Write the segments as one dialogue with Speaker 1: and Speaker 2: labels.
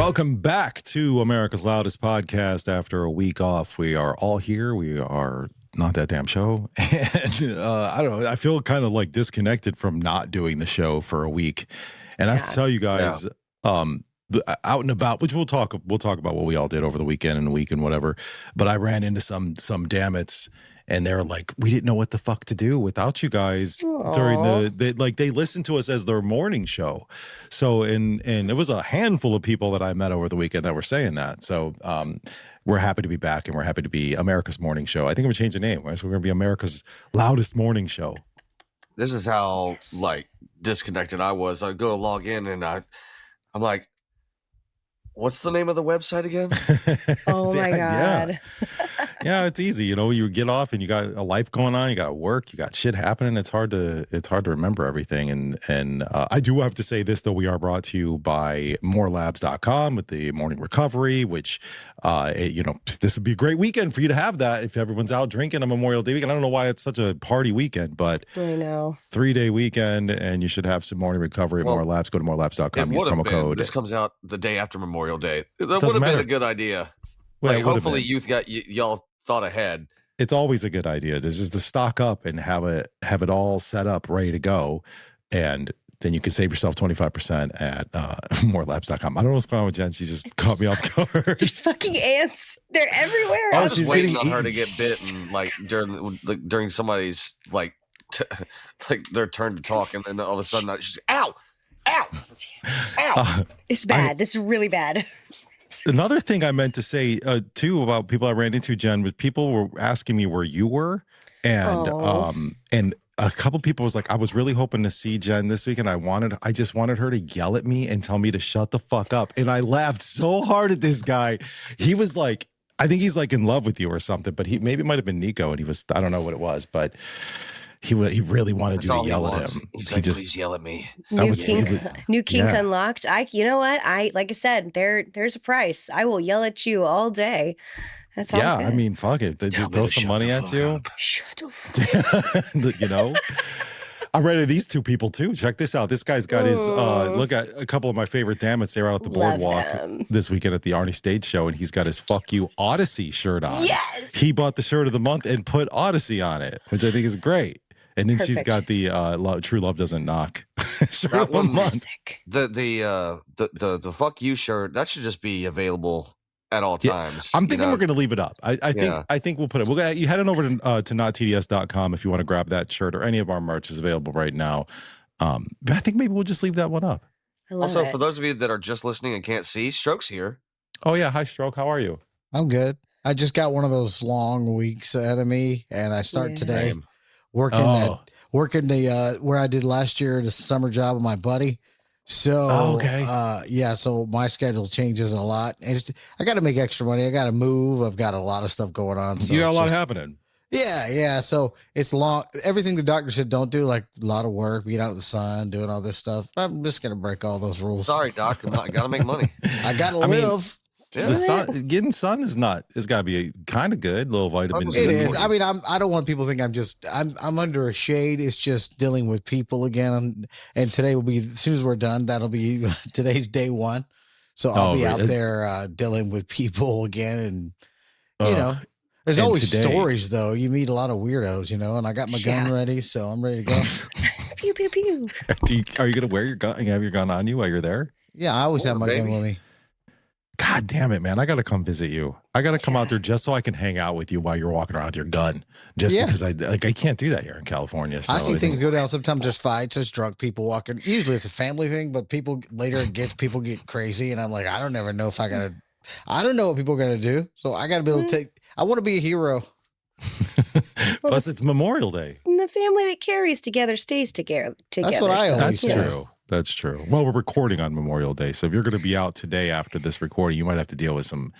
Speaker 1: Welcome back to America's Loudest podcast. After a week off, we are all here. We are Not That Damn Show. And I don't know. I feel kind of like disconnected from not doing the show for a week. And I have to tell you guys, out and about, which we'll talk about what we all did over the weekend and the week and whatever. But I ran into some dammits. And they're like, we didn't know what the fuck to do without you guys during they listened to us as their morning show. So, and it was a handful of people that I met over the weekend that were saying that. So, we're happy to be back and we're happy to be America's morning show. I think we're changing the name. So we're going to be America's Loudest morning show.
Speaker 2: This is how like disconnected I was. I go to log in and I'm like, what's the name of the website again?
Speaker 3: Oh my God.
Speaker 1: Yeah, it's easy. You know, you get off and you got a life going on, you got work, you got shit happening. It's hard to remember everything. And I do have to say this, though, we are brought to you by morelabs.com with the morning recovery, which, this would be a great weekend for you to have that if everyone's out drinking on Memorial Day weekend. I don't know why it's such a party weekend, but
Speaker 3: I know.
Speaker 1: 3-day weekend and you should have some morning recovery at More Labs. Go to morelabs.com, use promo code.
Speaker 2: This comes out the day after Memorial Day. That would have been a good idea. Like, hopefully y'all thought ahead.
Speaker 1: It's always a good idea. It's just to stock up and have it all set up, ready to go. And then you can save yourself 25% at morelabs.com. I don't know what's going on with Jen. She just caught me off guard.
Speaker 3: There's fucking ants. They're everywhere.
Speaker 2: I was just waiting on her to get bit and like during somebody's like their turn to talk, and then all of a sudden she's ow.
Speaker 3: It's bad. This is really bad.
Speaker 1: Another thing I meant to say too about people I ran into, Jen, was people were asking me where you were, and a couple people was like, I was really hoping to see Jen this week, and I just wanted her to yell at me and tell me to shut the fuck up. And I laughed so hard at this guy. He was like, I think he's like in love with you or something, but maybe it might have been Nico, and I don't know what it was, but he really wanted you to yell at him.
Speaker 2: He's like, please yell at me.
Speaker 3: New kink unlocked. You know what? Like I said, there's a price. I will yell at you all day. That's all.
Speaker 1: Yeah, good. I mean, fuck it. They throw some money at you.
Speaker 3: Shut up.
Speaker 1: You know. I ran into these two people too. Check this out. This guy's got his look at a couple of my favorite dammits. They were out at the boardwalk this weekend at the Arnie Stage Show, and he's got his "Fuck You Odyssey" shirt on.
Speaker 3: Yes. He
Speaker 1: bought the shirt of the month and put Odyssey on it, which I think is great. And then she's got the True Love Doesn't Knock shirt of the month.
Speaker 2: The "Fuck You" shirt that should just be available at all times.
Speaker 1: I'm thinking we're going to leave it up. I think we'll put it. You head on over to nottds.com if you want to grab that shirt, or any of our merch is available right now. But I think maybe we'll just leave that one up.
Speaker 2: Also, for those of you that are just listening and can't see, Stroke's here.
Speaker 1: Oh yeah, hi Stroke. How are you?
Speaker 4: I'm good. I just got one of those long weeks ahead of me, and I start today working where I did last year, the summer job with my buddy. So, so my schedule changes a lot. And I got to make extra money. I got to move. I've got a lot of stuff going on. So
Speaker 1: you got a lot happening.
Speaker 4: Yeah. So it's long. Everything the doctor said don't do, like a lot of work, being out in the sun, doing all this stuff. I'm just going to break all those rules.
Speaker 2: Sorry, Doc. I got to make money.
Speaker 4: I got to live.
Speaker 1: The sun, getting sun it's got to be a kind of good little vitamin D.
Speaker 4: It is. I mean, I don't want people to think I'm under a shade. It's just dealing with people again. And today will be, as soon as we're done, that'll be today's day one. So I'll be out there dealing with people again. And, there's always stories though. You meet a lot of weirdos, and I got my gun ready, so I'm ready to go.
Speaker 3: Pew, pew, pew.
Speaker 1: Are you going to wear your gun and have your gun on you while you're there?
Speaker 4: Yeah, I always have my gun with me.
Speaker 1: God damn it, man. I got to come visit you. I got to come out there just so I can hang out with you while you're walking around with your gun. Because I can't do that here in California. So
Speaker 4: I see things go down. Sometimes there's fights, there's drunk people walking. Usually it's a family thing, but people get crazy. And I'm like, I don't know what people are going to do. So I got to be able to I want to be a hero.
Speaker 1: Plus it's Memorial Day.
Speaker 3: And the family that carries together stays together.
Speaker 4: That's what I always say.
Speaker 1: That's true. That's true. Well, we're recording on Memorial Day, so if you're going to be out today after this recording, you might have to deal with some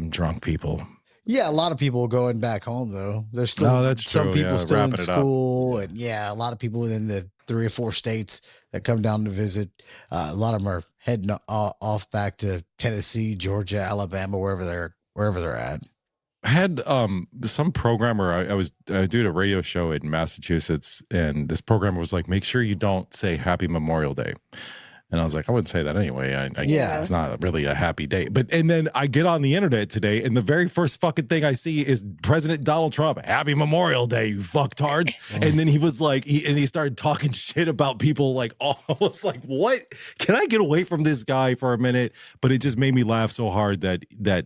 Speaker 1: drunk people.
Speaker 4: Yeah, a lot of people going back home though. There's still some people still in school, and a lot of people within the 3 or 4 states that come down to visit. A lot of them are heading off back to Tennessee, Georgia, Alabama, wherever they're at.
Speaker 1: I had some programmer, I was doing a radio show in Massachusetts, and this programmer was like, make sure you don't say Happy Memorial Day. And I was like, I wouldn't say that anyway.
Speaker 4: Yeah.
Speaker 1: It's not really a happy day. And then I get on the internet today, and the very first fucking thing I see is President Donald Trump, Happy Memorial Day, you fucktards. And then he was like, he started talking shit about people like, oh, I was like, what? Can I get away from this guy for a minute? But it just made me laugh so hard that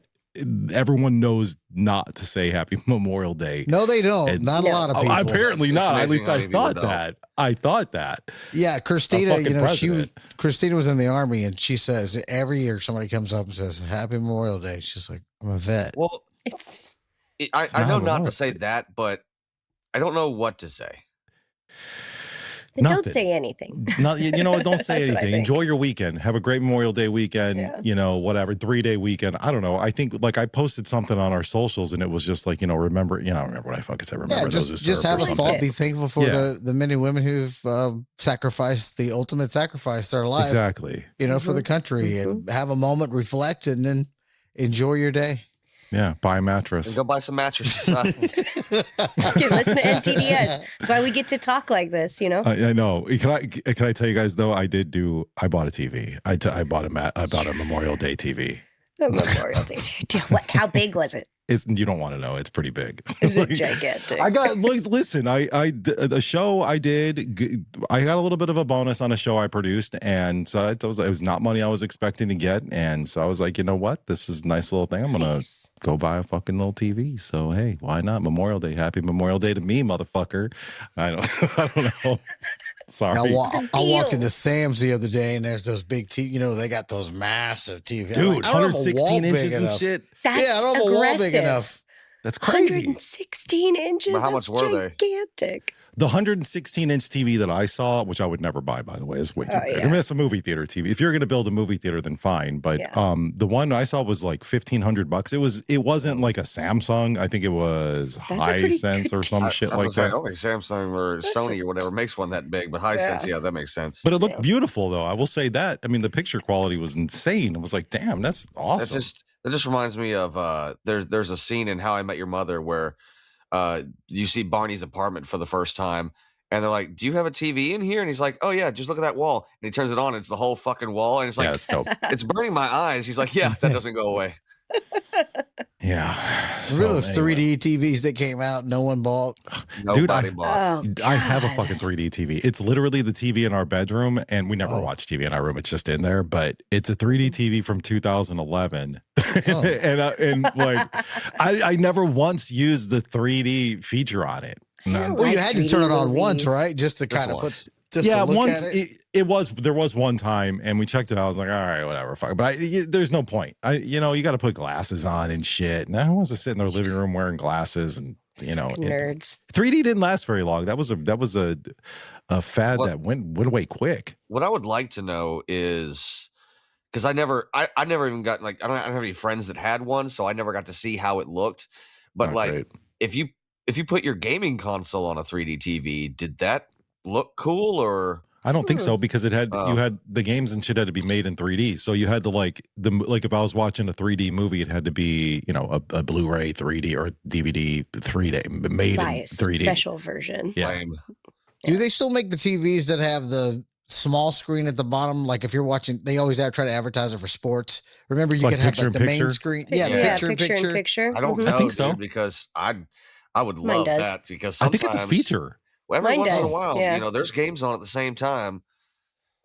Speaker 1: everyone knows not to say Happy Memorial Day.
Speaker 4: No, they don't.
Speaker 1: And,
Speaker 4: not a lot of people.
Speaker 1: Apparently
Speaker 2: It's
Speaker 1: not. At
Speaker 2: amazing
Speaker 1: least I thought that.
Speaker 4: Yeah, Christina,
Speaker 1: president.
Speaker 4: Christina was in the Army, and she says every year somebody comes up and says Happy Memorial Day. She's like, I'm a vet.
Speaker 2: Well, I know not to say that, but I don't know what to say.
Speaker 3: Then don't say anything.
Speaker 1: Don't say anything. Enjoy your weekend. Have a great Memorial Day weekend.
Speaker 3: Yeah.
Speaker 1: Whatever, 3-day weekend. I don't know. I think like I posted something on our socials, and it was just like, remember what I fucking said. Remember those who
Speaker 4: just
Speaker 1: served
Speaker 4: have
Speaker 1: or
Speaker 4: a thought.
Speaker 1: something.
Speaker 4: Be thankful for the men and women who've sacrificed the ultimate sacrifice, their life.
Speaker 1: Exactly.
Speaker 4: For the country, and have a moment, reflect, and then enjoy your day.
Speaker 1: Yeah, buy a mattress.
Speaker 2: And go buy some mattresses.
Speaker 3: Listen to NTDS. That's why we get to talk like this,
Speaker 1: I know. Can I tell you guys though? I bought a TV. I bought a Memorial Day TV.
Speaker 3: Memorial Day. What? How big was it?
Speaker 1: You don't want to know. It's pretty big.
Speaker 3: Is it gigantic?
Speaker 1: Listen, the show I did, I got a little bit of a bonus on a show I produced. And so it was not money I was expecting to get. And so I was like, you know what? This is a nice little thing. I'm going to go buy a fucking little TV. So, hey, why not? Memorial Day. Happy Memorial Day to me, motherfucker. I don't know. Sorry.
Speaker 4: I walked into Sam's the other day, and there's those big TV. They got those massive TVs.
Speaker 1: Dude, 116 inches and shit.
Speaker 3: That's
Speaker 4: I don't have a wall big enough.
Speaker 1: That's crazy.
Speaker 3: 116 inches.
Speaker 2: But how much were they?
Speaker 3: Gigantic.
Speaker 1: The 116-inch TV that I saw, which I would never buy, by the way, is way too big.
Speaker 3: Yeah.
Speaker 1: I mean, it's a movie theater TV. If you're going to build a movie theater, then fine. But the one I saw was like $1,500. It wasn't like a Samsung. I think it was Hisense or some shit like that.
Speaker 2: I don't think Samsung or Sony or whatever makes one that big, but Hisense, that makes sense.
Speaker 1: But it looked beautiful, though. I will say that. I mean, the picture quality was insane. I was like, damn, that's awesome.
Speaker 2: That just reminds me of there's a scene in How I Met Your Mother where you see Barney's apartment for the first time, and they're like, "Do you have a TV in here?" And he's like, "Oh yeah, just look at that wall." And he turns it on, and it's the whole fucking wall, and it's like,
Speaker 1: yeah, it's dope.
Speaker 2: It's burning my eyes. He's like, "Yeah, that doesn't go away."
Speaker 1: Yeah.
Speaker 4: Remember those 3D TVs that came out no one bought?
Speaker 2: Nobody bought.
Speaker 3: Oh,
Speaker 1: I have a fucking 3D TV. It's literally the TV in our bedroom, and we never watch TV in our room. It's just in there, but it's a 3D TV from 2011. and I never once used the 3D feature on it. No.
Speaker 4: Well, you had to turn it on once, right? Just to kind of put.
Speaker 1: Once there was one time, and we checked it out. I was like, all right, whatever, fuck. But there's no point. You got to put glasses on and shit. And who wants to sit in their living room wearing glasses and
Speaker 3: nerds.
Speaker 1: 3D didn't last very long. That was a fad that went away quick.
Speaker 2: What I would like to know is because I never even got I don't have any friends that had one, so I never got to see how it looked. But if you put your gaming console on a 3D TV, did that look cool? Or
Speaker 1: I don't think so, because it had you had the games and shit had to be made in 3D. So you had to if I was watching a 3D movie, it had to be a Blu-ray 3D or DVD 3D made in 3D
Speaker 3: special version.
Speaker 1: Yeah.
Speaker 4: Do they still make the TVs that have the small screen at the bottom? Like if you're watching, they always try to advertise it for sports. Remember, you could have the main screen. Yeah, the picture-in-picture.
Speaker 2: I don't know,
Speaker 1: I think so,
Speaker 2: because I would love that, because
Speaker 1: I think it's a feature.
Speaker 2: Every once in a while, there's games on at the same time,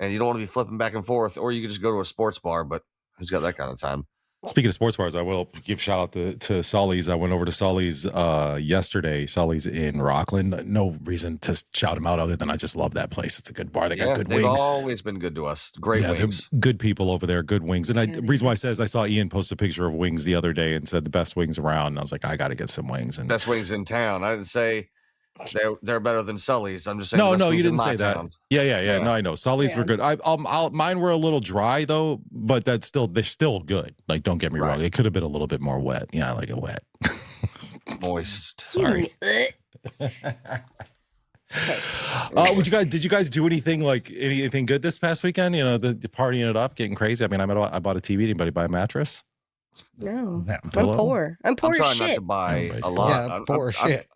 Speaker 2: and you don't want to be flipping back and forth, or you could just go to a sports bar, but who's got that kind of time?
Speaker 1: Speaking of sports bars, I will give shout out to Sully's. I went over to Sully's yesterday. Sully's in Rockland. No reason to shout them out other than I just love that place. It's a good bar. They got good wings.
Speaker 2: They've always been good to us. Great wings.
Speaker 1: Good people over there. Good wings. And the reason why I says I saw Ian post a picture of wings the other day and said the best wings around. And I was like, I got to get some wings. And
Speaker 2: best wings in town. I didn't say they're better than Sully's. I'm just saying.
Speaker 1: No, you didn't say that. Yeah. No, I know Sully's were good. Mine were a little dry though, but they're still good. Like, don't get me wrong. It could have been a little bit more wet. Yeah, I like it wet.
Speaker 2: Moist.
Speaker 1: Sorry. Did you guys do anything good this past weekend? The partying it up, getting crazy. I mean, I bought a TV. Anybody buy a mattress?
Speaker 3: No, I'm poor. I'm poor
Speaker 2: trying
Speaker 3: as shit.
Speaker 2: not to buy a lot.
Speaker 4: Yeah, poor shit.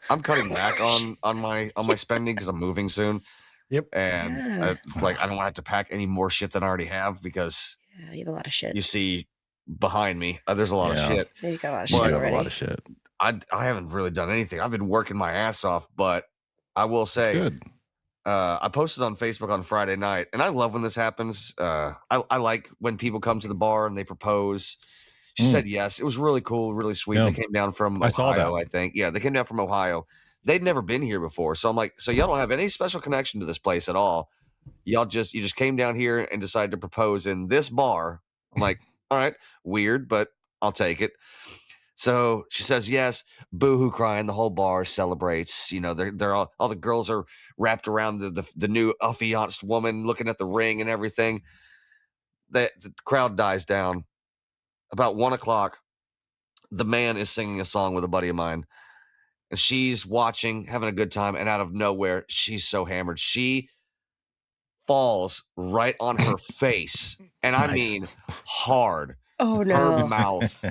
Speaker 2: I'm cutting back on my spending because I'm moving soon.
Speaker 4: Yep.
Speaker 2: And it's like, I don't have to pack any more shit than I already have because
Speaker 3: you have a lot of shit.
Speaker 2: You see behind me, there's a lot of shit.
Speaker 3: Yeah, you got a lot of shit already.
Speaker 1: A lot of shit.
Speaker 2: I haven't really done anything. I've been working my ass off, but I will say,
Speaker 1: good.
Speaker 2: I posted on Facebook on Friday night, and I love when this happens. I like when people come to the bar and they propose. She said yes. It was really cool, really sweet. They came down from Ohio,
Speaker 1: saw that.
Speaker 2: I think. Yeah, they came down from Ohio. They'd never been here before. So I'm like, so y'all don't have any special connection to this place at all. You just came down here and decided to propose in this bar. I'm like, all right, weird, but I'll take it. So she says yes, boo-hoo crying. The whole bar celebrates. You know, they're all the girls are wrapped around the new affianced woman, looking at the ring and everything. The crowd dies down. About 1:00, the man is singing a song with a buddy of mine, and she's watching, having a good time, and out of nowhere, she's so hammered. She falls right on her face, and I mean hard.
Speaker 3: Oh no!
Speaker 2: Her mouth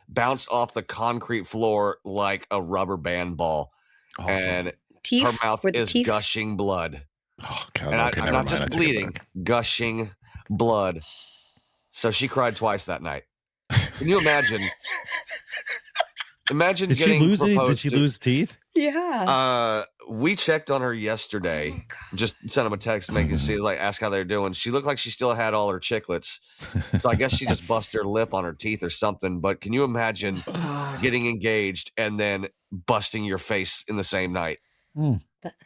Speaker 2: bounced off the concrete floor like a rubber band ball, and her mouth is gushing blood.
Speaker 1: Oh God!
Speaker 2: And I'm not just bleeding, gushing blood. So she cried twice that night. Can you imagine? Imagine
Speaker 1: did
Speaker 2: getting
Speaker 1: she lose
Speaker 2: proposed
Speaker 1: Did she lose teeth?
Speaker 3: Yeah.
Speaker 2: We checked on her yesterday. Just sent him a text, ask how they're doing. She looked like she still had all her chiclets. So I guess she just busted her lip on her teeth or something. But can you imagine getting engaged and then busting your face in the same night?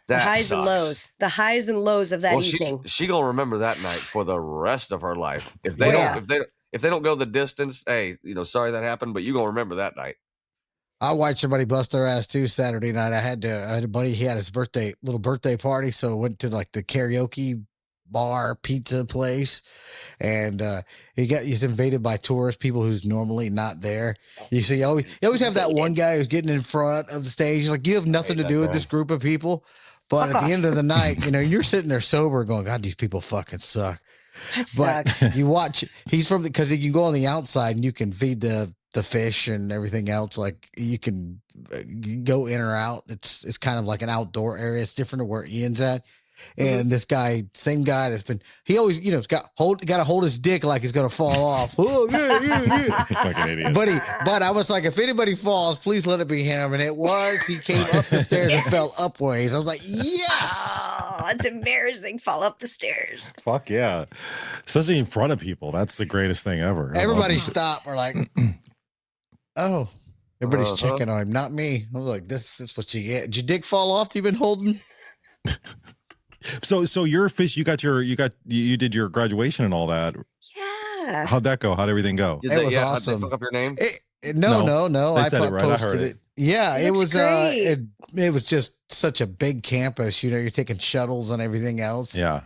Speaker 3: The highs and lows. The highs and lows of that evening.
Speaker 2: She gonna remember that night for the rest of her life. If they don't go the distance, hey, sorry that happened, but you gonna remember that night.
Speaker 4: I watched somebody bust their ass too Saturday night. I had a buddy, he had his little birthday party. So I went to like the karaoke bar, pizza place. And he's invaded by tourists, people who's normally not there. You always have that one guy who's getting in front of the stage. Like, you have nothing to do with this group of people. But at the end of the night, you're sitting there sober going, God, these people fucking suck.
Speaker 3: That sucks.
Speaker 4: You watch, because you can go on the outside and you can feed the fish and everything else. Like, you can go in or out. It's kind of like an outdoor area. It's different to where Ian's at. And this guy, same guy he always, got to hold his dick like he's going to fall off. Oh, yeah.
Speaker 1: Fucking idiot.
Speaker 4: But I was like, if anybody falls, please let it be him. And it was. He came up the stairs and fell upways. I was like, yes.
Speaker 3: Oh, it's embarrassing. Fall up the stairs.
Speaker 1: Fuck yeah. Especially in front of people. That's the greatest thing ever.
Speaker 4: Everybody stopped. We're like, oh, everybody's checking on him. Not me. I was like, this is what you get. Did your dick fall off that you've been holding?
Speaker 1: So your fish, you did your graduation and all that.
Speaker 3: Yeah.
Speaker 1: How'd that go? How'd everything go?
Speaker 4: It was awesome.
Speaker 2: Did they fuck up your name?
Speaker 4: No.
Speaker 1: I said it right.
Speaker 4: Posted
Speaker 1: I heard
Speaker 4: it. Yeah, it was
Speaker 3: great.
Speaker 4: it was just such a big campus. You're taking shuttles and everything else.
Speaker 1: Yeah.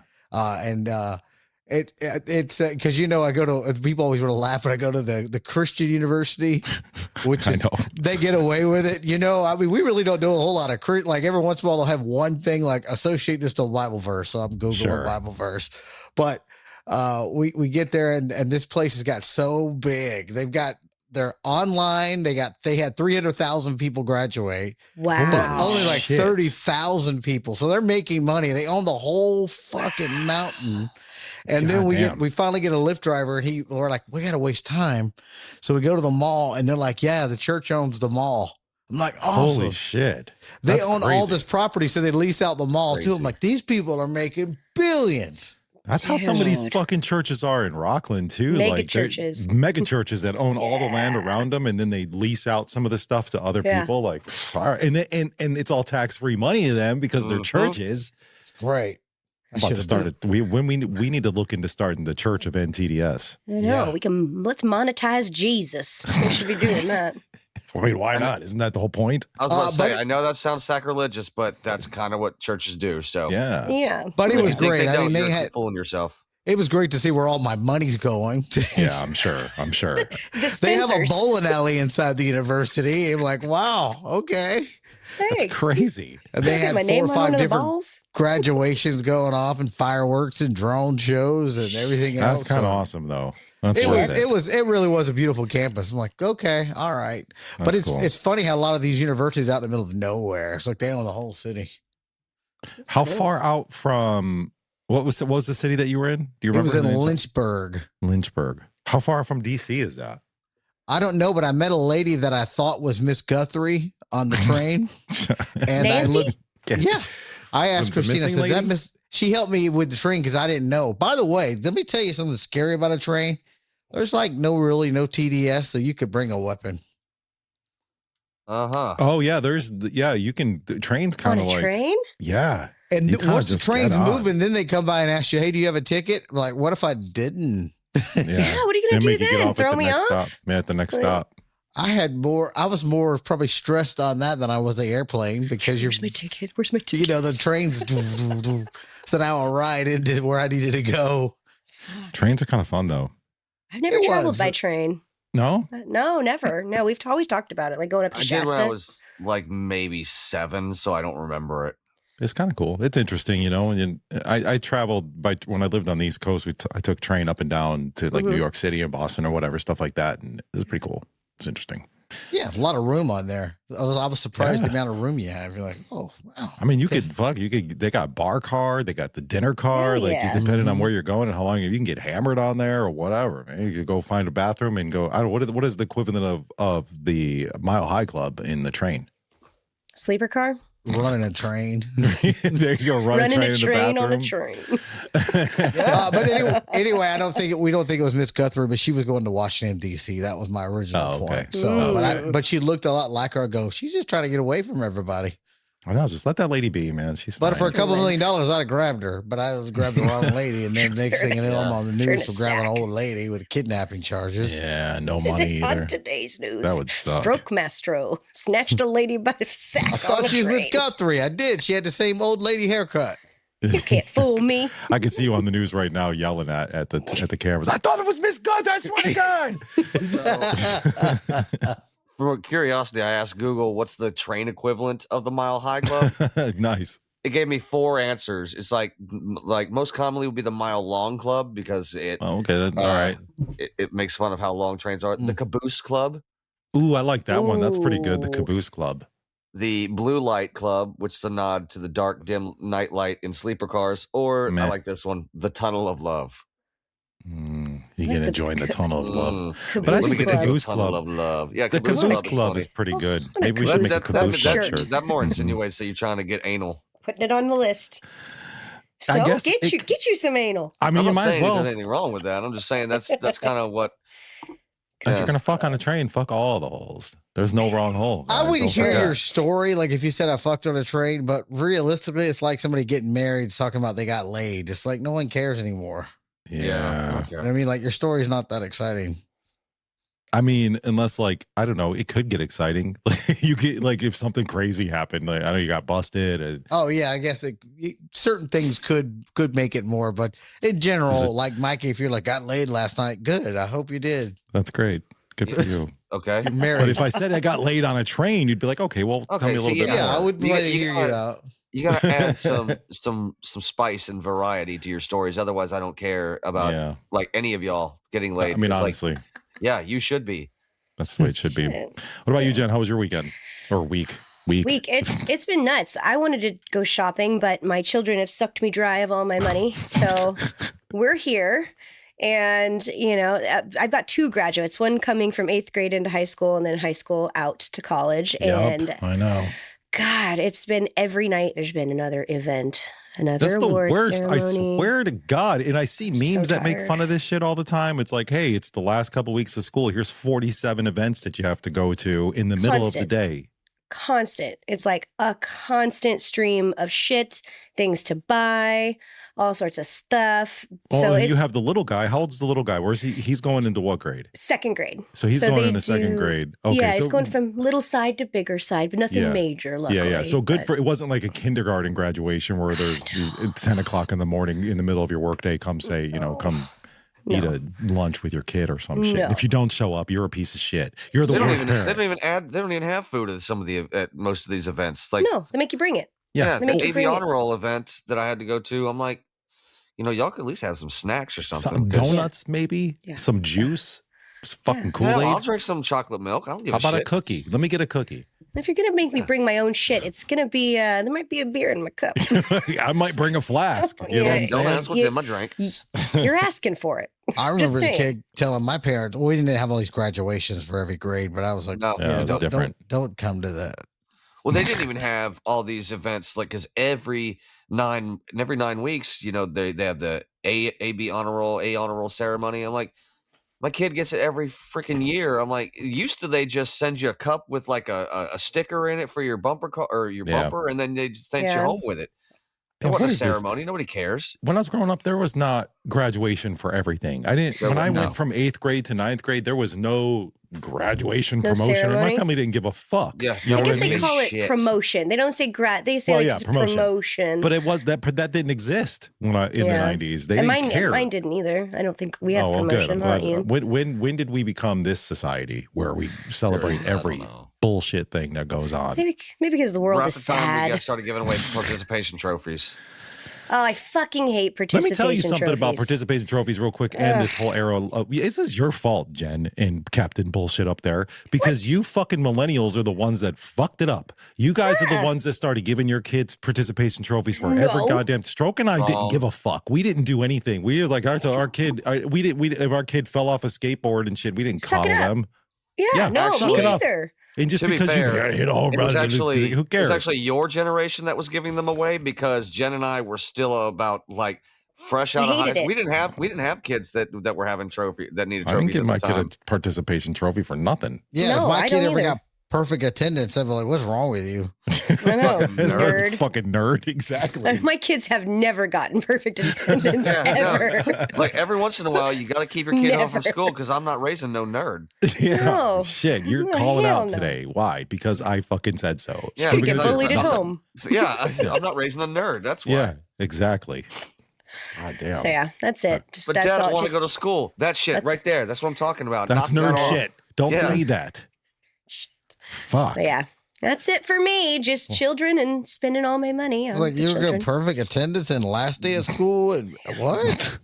Speaker 4: It's because I go to, people always want to laugh when I go to the Christian university, which is, they get away with it. I mean, we really don't do a whole lot of like every once in a while they'll have one thing like associate this to a Bible verse. So I'm Googling a Bible verse, but we get there and this place has got so big. They're online. They had 300,000 people graduate.
Speaker 3: Wow.
Speaker 4: But only like 30,000 people. So they're making money. They own the whole fucking mountain. And then we finally get a Lyft driver and we're like, we got to waste time. So we go to the mall and they're like, yeah, the church owns the mall. I'm like, awesome.
Speaker 1: Holy shit.
Speaker 4: They own all this property. So they lease out the mall too. I'm like, these people are making billions.
Speaker 1: That's how some of these fucking churches are in Rockland too.
Speaker 3: Mega churches
Speaker 1: that own all the land around them, and then they lease out some of the stuff to other people. Like, and it's all tax-free money to them because they're churches.
Speaker 4: It's great.
Speaker 1: I'm about to start it. We need to look into starting the Church of NTDS.
Speaker 3: I know let's monetize Jesus. We should be doing that.
Speaker 1: I mean, why not? Isn't that the whole point?
Speaker 2: I was about to say, I know that sounds sacrilegious, but that's kind of what churches do. So
Speaker 3: yeah.
Speaker 4: But it was great. I mean,
Speaker 2: they had fooling yourself.
Speaker 4: It was great to see where all my money's going.
Speaker 1: Yeah, I'm sure.
Speaker 4: They have a bowling alley inside the university. I'm like, wow, okay.
Speaker 3: Thanks.
Speaker 1: That's crazy.
Speaker 4: And they had 4 or 5 different graduations going off and fireworks and drone shows and everything else.
Speaker 1: That's kind of awesome, though.
Speaker 4: It really was a beautiful campus. I'm like, okay, all right. But it's funny how a lot of these universities out in the middle of nowhere. It's like they own the whole city.
Speaker 1: How far out from what was the city that you were in? Do you remember?
Speaker 4: It was in Lynchburg.
Speaker 1: Lynchburg. How far from DC is that?
Speaker 4: I don't know, but I met a lady that I thought was Miss Guthrie on the train. And
Speaker 3: Nancy?
Speaker 4: I looked. Yeah. I asked Christina, I said, that Miss, she helped me with the train because I didn't know. By the way, let me tell you something scary about a train. There's like no TDS, so you could bring a weapon.
Speaker 1: Oh yeah, you can. The train's kind of like
Speaker 3: train.
Speaker 1: Yeah,
Speaker 4: and once the train's moving, then they come by and ask you, "Hey, do you have a ticket?" I'm like, what if I didn't?
Speaker 3: Yeah, what are you gonna do then? Throw me off?
Speaker 1: Stop. Yeah, at the next stop.
Speaker 4: I was more probably stressed on that than I was the airplane because
Speaker 3: Where's my ticket? Where's my ticket?
Speaker 4: You know, the trains. So now I'll ride into where I needed to go.
Speaker 1: Trains are kind of fun though.
Speaker 3: I've never traveled by train.
Speaker 1: No?
Speaker 3: No, never. No, we've always talked about it, like going up to Shasta.
Speaker 2: I did when I was like maybe 7, so I don't remember it.
Speaker 1: It's kind of cool. It's interesting, you know. And I traveled when I lived on the East Coast. I took train up and down to like New York City and Boston or whatever, stuff like that, and it was pretty cool. It's interesting.
Speaker 4: Yeah, a lot of room on there. I was surprised the amount of room you have. You're like, oh, wow.
Speaker 1: I mean, you could. They got bar car, they got the dinner car. Depending on where you're going and how long you can get hammered on there or whatever. Man, you could go find a bathroom and go. I don't. What is the equivalent of the Mile High Club in the train?
Speaker 3: Sleeper car.
Speaker 4: Running a train.
Speaker 1: There you go. Running a train
Speaker 3: on a train.
Speaker 4: But anyway, we don't think it was Miss Guthrie, but she was going to Washington D.C. That was my original point. So, but she looked a lot like her. I go, she's just trying to get away from everybody.
Speaker 1: I know, just let that lady be, man. She's
Speaker 4: but for a couple $1 million, I'd have grabbed her. But I grabbed the wrong lady, and then next thing you know, I'm on the news for grabbing an old lady with kidnapping charges.
Speaker 1: Yeah, no money either.
Speaker 3: On today's news,
Speaker 1: that would suck.
Speaker 3: Stroke Mastro snatched a lady by the sack.
Speaker 4: I thought she was Miss Guthrie. I did. She had the same old lady haircut.
Speaker 3: You can't fool me.
Speaker 1: I can see you on the news right now yelling at the cameras. I thought it was Miss Guthrie. I swear to God.
Speaker 2: For curiosity, I asked Google, what's the train equivalent of the Mile High Club?
Speaker 1: Nice.
Speaker 2: It gave me 4 answers. It's like most commonly would be the Mile Long Club because it.
Speaker 1: Oh, okay. All right.
Speaker 2: It makes fun of how long trains are. The Caboose Club.
Speaker 1: Ooh, I like that one. That's pretty good. The Caboose Club.
Speaker 2: The Blue Light Club, which is a nod to the dark, dim night light in sleeper cars. Or I like this one, the Tunnel of Love.
Speaker 1: You're gonna join the Tunnel of Love,
Speaker 3: but
Speaker 1: I think the Caboose
Speaker 2: Tunnel
Speaker 1: Club.
Speaker 2: Of Love. Yeah,
Speaker 1: the Caboose Club is pretty good. Maybe we should make a Caboose shirt.
Speaker 2: That more insinuates that you're trying to get anal.
Speaker 3: Putting it on the list. So get you some anal.
Speaker 1: I mean,
Speaker 2: I'm
Speaker 1: you
Speaker 2: not
Speaker 1: might as
Speaker 2: saying
Speaker 1: well.
Speaker 2: There's anything wrong with that. I'm just saying that's kind of what.
Speaker 1: If you're gonna fuck on a train, fuck all the holes. There's no wrong hole.
Speaker 4: I would hear your story, like if you said I fucked on a train, but realistically, it's like somebody getting married, talking about they got laid. It's like no one cares anymore.
Speaker 1: Yeah.
Speaker 4: I mean, like your story's not that exciting.
Speaker 1: I mean, unless like, I don't know, it could get exciting. You get like if something crazy happened, like I know you got busted. And,
Speaker 4: oh yeah, I guess certain things could make it more, but in general, like Mikey, if you're like got laid last night, good. I hope you did.
Speaker 1: That's great. Good for you.
Speaker 2: Okay.
Speaker 4: You're married.
Speaker 1: But if I said I got laid on a train, you'd be like, okay, well, tell me a little bit more.
Speaker 4: Yeah, I would want to hear you out.
Speaker 2: You gotta add some spice and variety to your stories. Otherwise, I don't care about like any of y'all getting laid.
Speaker 1: I mean, honestly,
Speaker 2: you should be.
Speaker 1: That's the way it should be. What about you, Jen? How was your weekend or week?
Speaker 3: It's been nuts. I wanted to go shopping, but my children have sucked me dry of all my money. So we're here. And, you know, I've got 2 graduates, one coming from 8th grade into high school and then high school out to college. And
Speaker 1: I know.
Speaker 3: God, it's been every night there's been another event,
Speaker 1: That's the worst. Ceremony. I swear to God. And I see memes that make fun of this shit all the time. It's like, hey, it's the last couple of weeks of school. Here's 47 events that you have to go to in the middle of the day.
Speaker 3: Constant. It's like a constant stream of shit, things to buy, all sorts of stuff.
Speaker 1: Oh, so you have the little guy. How old's the little guy? Where's he? He's going into what grade?
Speaker 3: 2nd grade.
Speaker 1: So he's going into 2nd grade. Okay,
Speaker 3: yeah, he's going from little side to bigger side, but nothing major. Luckily,
Speaker 1: yeah. So good for it. Wasn't like a kindergarten graduation where there's 10 o'clock in the morning in the middle of your workday. Come say, come. Eat a lunch with your kid or some shit. If you don't show up, you're a piece of shit. You're the worst parent.
Speaker 2: They don't even have food at most of these events. Like
Speaker 3: no, they make you bring it.
Speaker 2: Yeah, the AV honor roll event that I had to go to. I'm like, y'all could at least have some snacks or something.
Speaker 1: Some donuts, maybe. Some juice. Some fucking Kool-Aid.
Speaker 2: I'll drink some chocolate milk. I don't give a shit.
Speaker 1: How about a cookie? Let me get a cookie.
Speaker 3: If you're gonna make me bring my own shit, it's gonna be there might be a beer in my cup.
Speaker 1: I might bring a flask. You know what I'm saying?
Speaker 2: Don't ask what's in my drink.
Speaker 3: You're asking for it.
Speaker 4: I remember as a kid telling my parents, we didn't have all these graduations for every grade, but I was like,
Speaker 2: no,
Speaker 4: don't come to that.
Speaker 2: Well, they didn't even have all these events, like, because every 9 weeks, you know, they have the A honor roll ceremony. I'm like, my kid gets it every freaking year. I'm like, used to they just send you a cup with like a sticker in it for your bumper car or your bumper, and then they just sent you home with it. It wasn't a ceremony. Nobody cares.
Speaker 1: When I was growing up, there was not graduation for everything. I didn't. When I went from 8th grade to 9th grade, there was no graduation promotion, and my family didn't give a fuck.
Speaker 2: Yeah,
Speaker 3: I guess they call it promotion. They don't say grad. They say just promotion.
Speaker 1: But it was that didn't exist in the 90s. They didn't care.
Speaker 3: Mine didn't either. I don't think we had promotion.
Speaker 1: When did we become this society where we celebrate every bullshit thing that goes on?
Speaker 3: Maybe because the world is sad.
Speaker 2: We started giving away participation trophies.
Speaker 3: Oh, I fucking hate participation trophies.
Speaker 1: Let me tell you something about participation trophies real quick and this whole era. This is your fault, Jen and Captain Bullshit up there, because you fucking millennials are the ones that fucked it up. You guys are the ones that started giving your kids participation trophies for every goddamn Stroke, and I didn't give a fuck. We didn't do anything. We were like, our kid, if our kid fell off a skateboard and shit, we didn't coddle them.
Speaker 3: Yeah, no, me neither.
Speaker 1: And just because you hit all
Speaker 2: who cares? It was actually your generation that was giving them away, because Jen and I were still about like fresh out of high school. We didn't have kids that were having that needed trophies.
Speaker 1: I didn't give my kid a participation trophy for nothing.
Speaker 4: Yeah, if my kid ever got perfect attendance, I'd be like, what's wrong with you?
Speaker 3: I know, nerd.
Speaker 1: Fucking nerd, exactly.
Speaker 3: My kids have never gotten perfect attendance ever.
Speaker 2: No. Like every once in a while, you got to keep your kid home from school, because I'm not raising no nerd.
Speaker 3: No.
Speaker 1: Shit, you're calling out today. Why? Because I fucking said so.
Speaker 3: Yeah, you get bullied at home.
Speaker 2: So, yeah, I'm not raising a nerd. That's why.
Speaker 1: Yeah, exactly. God damn.
Speaker 3: So yeah, that's it.
Speaker 2: But Dad, I want to go to school. That shit right there. That's what I'm talking about.
Speaker 1: That's nerd shit. Don't say that. Fuck.
Speaker 3: But yeah, that's it for me. Just children and spending all my money on
Speaker 4: like you got perfect attendance and last day of school and what?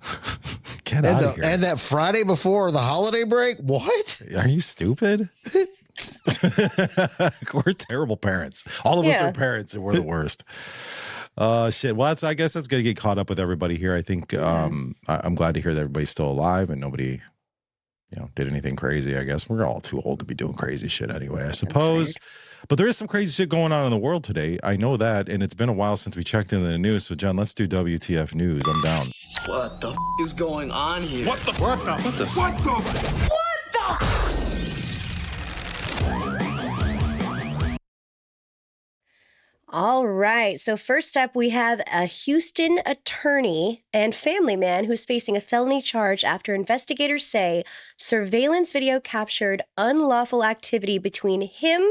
Speaker 1: Get out of here.
Speaker 4: And that Friday before the holiday break? What?
Speaker 1: Are you stupid? We're terrible parents. All of us are parents, and we're the worst. Shit. Well, I guess that's gonna get caught up with everybody here. I think I'm glad to hear that everybody's still alive and nobody did anything crazy. I guess we're all too old to be doing crazy shit anyway, I suppose. But there is some crazy shit going on in the world today. I know that, and it's been a while since we checked into the news. So, John, let's do WTF news. I'm down.
Speaker 5: What the is going on here?
Speaker 6: What the?
Speaker 3: All right. So first up, we have a Houston attorney and family man who's facing a felony charge after investigators say surveillance video captured unlawful activity between him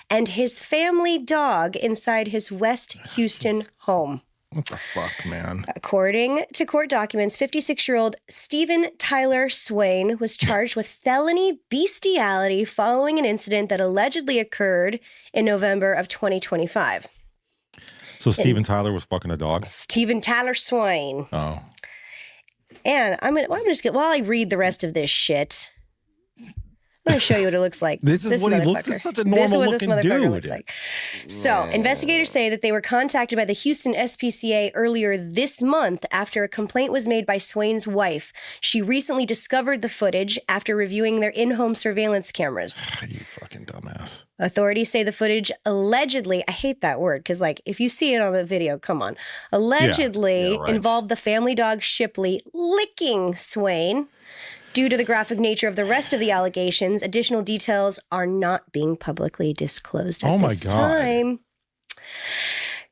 Speaker 3: and his family dog inside his West Houston home.
Speaker 1: What the fuck, man?
Speaker 3: According to court documents, 56-year-old Stephen Tyler Swain was charged with felony bestiality following an incident that allegedly occurred in November of 2025.
Speaker 1: So Steven Tyler was fucking a dog?
Speaker 3: Stephen Tyler Swain.
Speaker 1: Oh.
Speaker 3: And while I read the rest of this shit, I'm going to show you what it looks like.
Speaker 1: This is what he looks like. This is such a normal looking dude.
Speaker 3: Looks like. So, investigators say that they were contacted by the Houston SPCA earlier this month after a complaint was made by Swain's wife. She recently discovered the footage after reviewing their in-home surveillance cameras.
Speaker 1: You fucking dumbass.
Speaker 3: Authorities say the footage allegedly, I hate that word because, like, if you see it on the video, come on, allegedly involved the family dog Shipley licking Swain. Due to the graphic nature of the rest of the allegations, additional details are not being publicly disclosed at this time.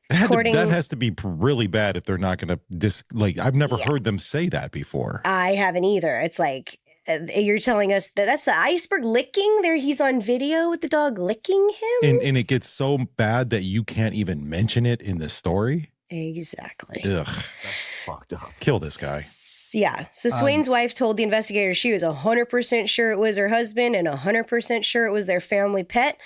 Speaker 1: That has to be really bad if they're not going to I've never heard them say that before.
Speaker 3: I haven't either. It's like you're telling us that's the iceberg licking there. He's on video with the dog licking him.
Speaker 1: And it gets so bad that you can't even mention it in the story.
Speaker 3: Exactly.
Speaker 1: Ugh.
Speaker 2: That's fucked up.
Speaker 1: Kill this guy.
Speaker 3: Yeah. So Swain's wife told the investigators she was 100% sure it was her husband and 100% sure it was their family pet.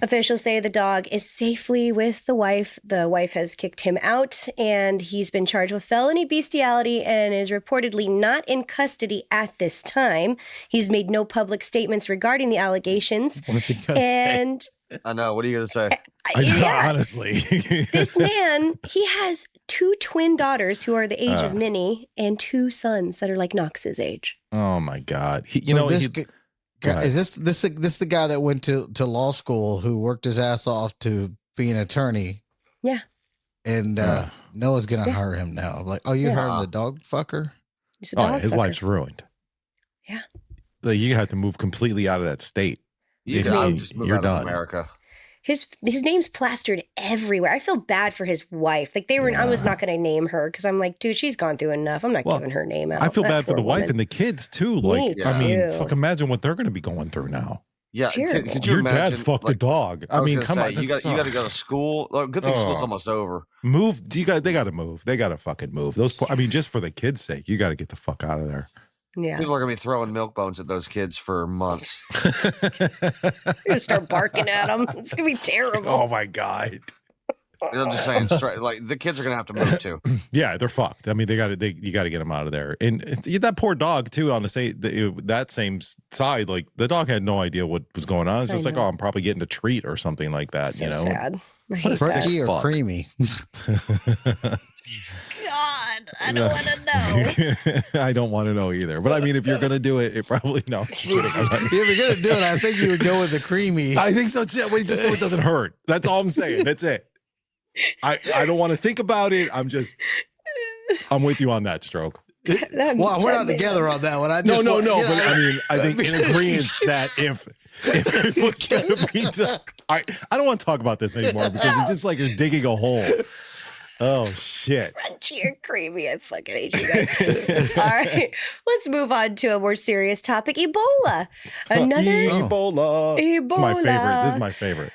Speaker 3: Officials say the dog is safely with the wife. The wife has kicked him out, and he's been charged with felony bestiality and is reportedly not in custody at this time. He's made no public statements regarding the allegations.
Speaker 2: I know. What are you going to say?
Speaker 1: Honestly.
Speaker 3: This man, he has 2 twin daughters who are the age of Minnie and 2 sons that are like Knox's age.
Speaker 1: Oh my God.
Speaker 4: Is this the guy that went to law school who worked his ass off to be an attorney?
Speaker 3: Yeah.
Speaker 4: And no one's going to hire him now. Like, oh, you hired the dog fucker?
Speaker 3: He's a dog
Speaker 1: his
Speaker 3: fucker.
Speaker 1: life's ruined.
Speaker 3: Yeah.
Speaker 1: Like, you have to move completely out of that state.
Speaker 2: You're done. America.
Speaker 3: His name's plastered everywhere. I feel bad for his wife. Like I was not going to name her because I'm like, dude, she's gone through enough. I'm not giving her name out.
Speaker 1: I feel bad for the wife and the kids too. Like, I mean, fuck, imagine what they're going to be going through now.
Speaker 2: Yeah,
Speaker 1: could you imagine? Dad fucked a dog. I mean, come on,
Speaker 2: you got to go to school. Good thing school's almost over.
Speaker 1: Move. They got to move. They got to fucking move. I mean, just for the kids' sake, you got to get the fuck out of there.
Speaker 3: Yeah.
Speaker 2: People are going to be throwing milk bones at those kids for months.
Speaker 3: You're going to start barking at them. It's going to be terrible.
Speaker 1: Oh, my God.
Speaker 2: I'm just saying, like, the kids are going to have to move, too.
Speaker 1: Yeah, they're fucked. I mean, you got to get them out of there. And that poor dog, too, on that same side, like, the dog had no idea what was going on. It's just like, oh, I'm probably getting a treat or something like that,
Speaker 3: so sad.
Speaker 4: Crunchy or creamy?
Speaker 3: God, I don't want to know.
Speaker 1: I don't want to know either. But I mean, if you're going to do it, probably no.
Speaker 4: If you're going to do it, I think you would go with the creamy.
Speaker 1: I think so too. Just so it doesn't hurt. That's all I'm saying. That's it. I don't want to think about it. I'm with you on that, Stroke.
Speaker 4: Well, we're not together on that one.
Speaker 1: No. But I mean, I think in agreement that if it was going to be done, I don't want to talk about this anymore because it's just like you're digging a hole. Oh, shit.
Speaker 3: Crunchy or creamy. I fucking hate you guys. All right. Let's move on to a more serious topic. Ebola.
Speaker 1: Ebola. It's my favorite. This is my favorite.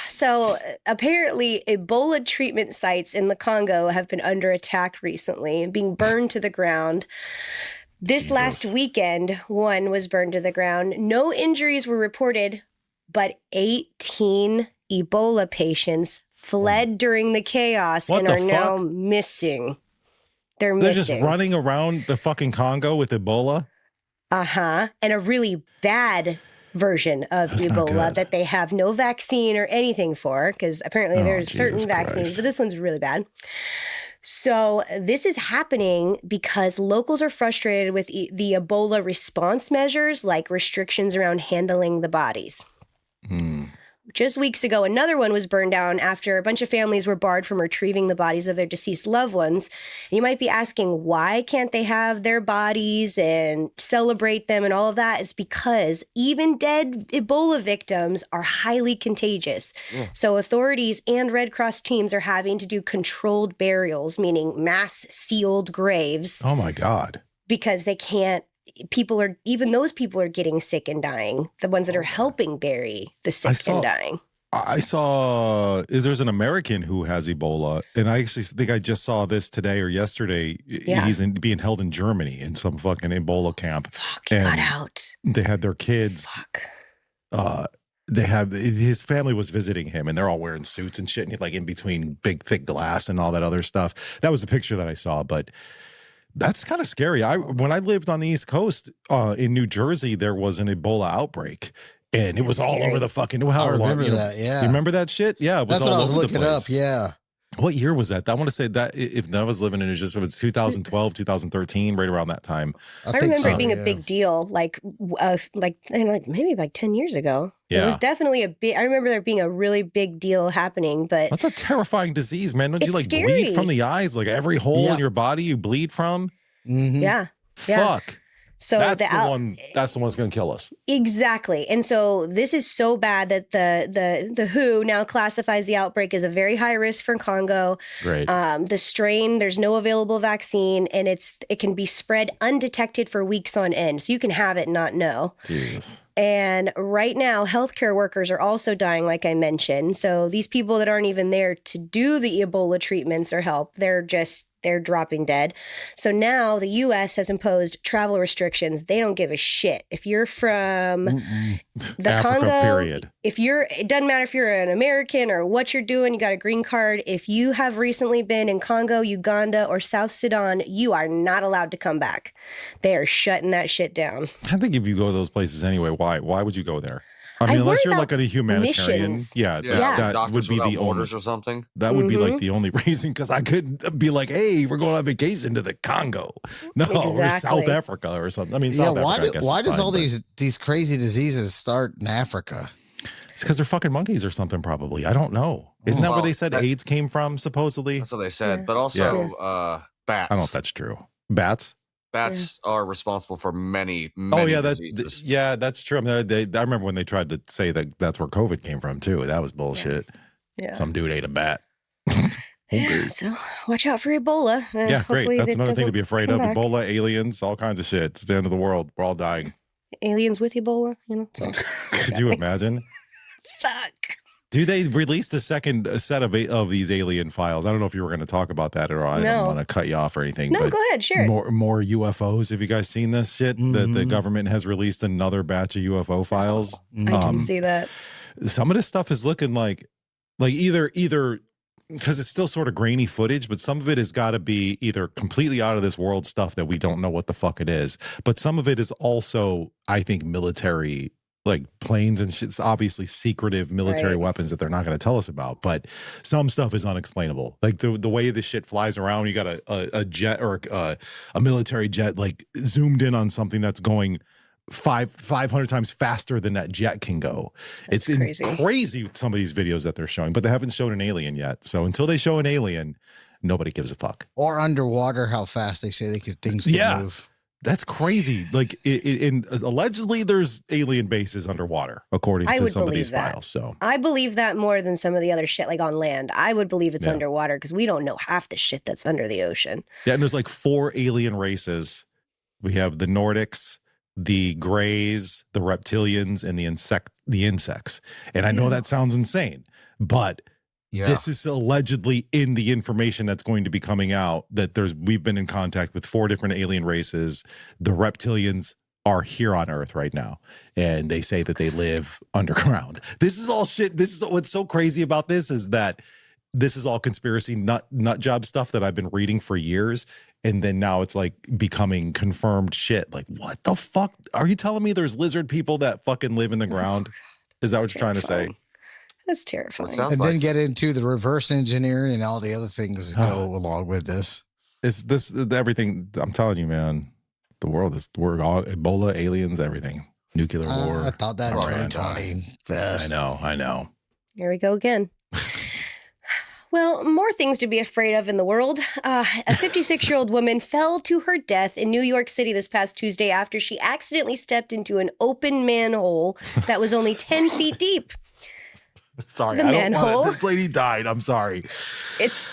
Speaker 3: So apparently Ebola treatment sites in the Congo have been under attack recently and being burned to the ground. This last weekend, one was burned to the ground. No injuries were reported, but 18 Ebola patients fled during the chaos and are now missing. They're
Speaker 1: just running around the fucking Congo with Ebola?
Speaker 3: Uh-huh. And a really bad version of Ebola that they have no vaccine or anything for, because apparently there's certain vaccines, but this one's really bad. So this is happening because locals are frustrated with the Ebola response measures, like restrictions around handling the bodies. Just weeks ago, another one was burned down after a bunch of families were barred from retrieving the bodies of their deceased loved ones. And you might be asking, why can't they have their bodies and celebrate them and all of that? It's because even dead Ebola victims are highly contagious. Yeah. So authorities and Red Cross teams are having to do controlled burials, meaning mass sealed graves.
Speaker 1: Oh, my God.
Speaker 3: Because they can't. Those people are getting sick and dying. The ones that are helping bury the sick and dying.
Speaker 1: I saw there's an American who has Ebola, and I actually think I just saw this today or yesterday. Yeah. He's being held in Germany in some fucking Ebola camp.
Speaker 3: Fuck, he got out.
Speaker 1: They had their kids. Fuck. His family was visiting him, and they're all wearing suits and shit, and like in between big thick glass and all that other stuff. That was the picture that I saw, but. That's kind of scary. When I lived on the East Coast in New Jersey, there was an Ebola outbreak, and it was all over the fucking.
Speaker 4: I remember that. Yeah,
Speaker 1: you remember that shit? Yeah, it was
Speaker 4: that's
Speaker 1: all
Speaker 4: what I was
Speaker 1: over
Speaker 4: looking
Speaker 1: the place.
Speaker 4: Up. Yeah.
Speaker 1: What year was that? I want to say that if I was living in it, it was 2012, 2013, right around that time.
Speaker 3: I remember it being a big deal, maybe like 10 years ago. Yeah. It was definitely I remember there being a really big deal happening, but.
Speaker 1: That's a terrifying disease, man. Don't you
Speaker 3: scary.
Speaker 1: Bleed from the eyes? Like every hole in your body you bleed from?
Speaker 3: Mm-hmm. Yeah.
Speaker 1: Fuck.
Speaker 3: So
Speaker 1: that's the one that's going to kill us.
Speaker 3: Exactly. And so this is so bad that the WHO now classifies the outbreak as a very high risk for Congo.
Speaker 1: Great.
Speaker 3: The strain, there's no available vaccine, and it can be spread undetected for weeks on end. So you can have it and not know.
Speaker 1: Jesus.
Speaker 3: And right now, healthcare workers are also dying, like I mentioned. So these people that aren't even there to do the Ebola treatments or help, they're dropping dead. So now the U.S. has imposed travel restrictions. They don't give a shit. If you're from the
Speaker 1: Africa,
Speaker 3: Congo,
Speaker 1: period.
Speaker 3: It doesn't matter if you're an American or what you're doing, you got a green card. If you have recently been in Congo, Uganda, or South Sudan, you are not allowed to come back. They are shutting that shit down.
Speaker 1: I think if you go to those places anyway, why would you go there? I mean, unless you're like a humanitarian,
Speaker 3: missions.
Speaker 1: that would be the
Speaker 2: orders or something.
Speaker 1: That would be like the only reason, because I couldn't be like, hey, we're going on vacation to the Congo, or South Africa or something. I mean, South Africa,
Speaker 4: why does all these crazy diseases start in Africa?
Speaker 1: It's because they're fucking monkeys or something, probably. I don't know. Isn't that where they said AIDS came from, supposedly?
Speaker 2: That's what they said. But also bats.
Speaker 1: I don't know if that's true. Bats
Speaker 2: are responsible for many diseases.
Speaker 1: That's true. I mean, I remember when they tried to say that that's where COVID came from too. That was bullshit.
Speaker 3: Yeah.
Speaker 1: Some dude ate a bat.
Speaker 3: So watch out for Ebola.
Speaker 1: Great. That's another thing to be afraid of. Ebola, aliens, all kinds of shit. It's the end of the world. We're all dying.
Speaker 3: Aliens with Ebola, So.
Speaker 1: Could you imagine?
Speaker 3: Fuck.
Speaker 1: Do they release the second set of these alien files? I don't know if you were going to talk about that or I don't want to cut you off or anything.
Speaker 3: No,
Speaker 1: but
Speaker 3: go ahead, share it.
Speaker 1: More UFOs. Have you guys seen this shit? That the government has released another batch of UFO files.
Speaker 3: I didn't see that.
Speaker 1: Some of this stuff is looking like either because it's still sort of grainy footage, but some of it has got to be either completely out of this world stuff that we don't know what the fuck it is, but some of it is also, I think, military, like planes and shit's obviously secretive military weapons that they're not going to tell us about, but some stuff is unexplainable. Like the way this shit flies around, you got a jet or a military jet like zoomed in on something that's going 500 times faster than that jet can go. It's crazy some of these videos that they're showing, but they haven't shown an alien yet. So until they show an alien, nobody gives a fuck.
Speaker 4: Or underwater, how fast they say things can move.
Speaker 1: That's crazy. Like, allegedly, there's alien bases underwater, according to some of these files. So
Speaker 3: I believe that more than some of the other shit, like on land. I would believe it's underwater because we don't know half the shit that's under the ocean.
Speaker 1: Yeah, and there's like 4 alien races. We have the Nordics, the Greys, the Reptilians, and the insects. And I know that sounds insane, but this is allegedly in the information that's going to be coming out that we've been in contact with 4 different alien races. The Reptilians are here on Earth right now, and they say that they live underground. This is all shit. This is what's so crazy about this is that this is all conspiracy nut job stuff that I've been reading for years. And then now it's like becoming confirmed shit. Like, what the fuck? Are you telling me there's lizard people that fucking live in the ground? Is that what you're trying to say?
Speaker 3: That's terrifying.
Speaker 4: Then get into the reverse engineering and all the other things that go along with this.
Speaker 1: It's everything. I'm telling you, man, we're all Ebola, aliens, everything. Nuclear war.
Speaker 4: I thought that in 2020.
Speaker 1: I know.
Speaker 3: Here we go again. Well, more things to be afraid of in the world. A 56-year-old woman fell to her death in New York City this past Tuesday after she accidentally stepped into an open manhole that was only 10 feet deep.
Speaker 1: Sorry, I don't want it. This lady died. I'm sorry.
Speaker 3: It's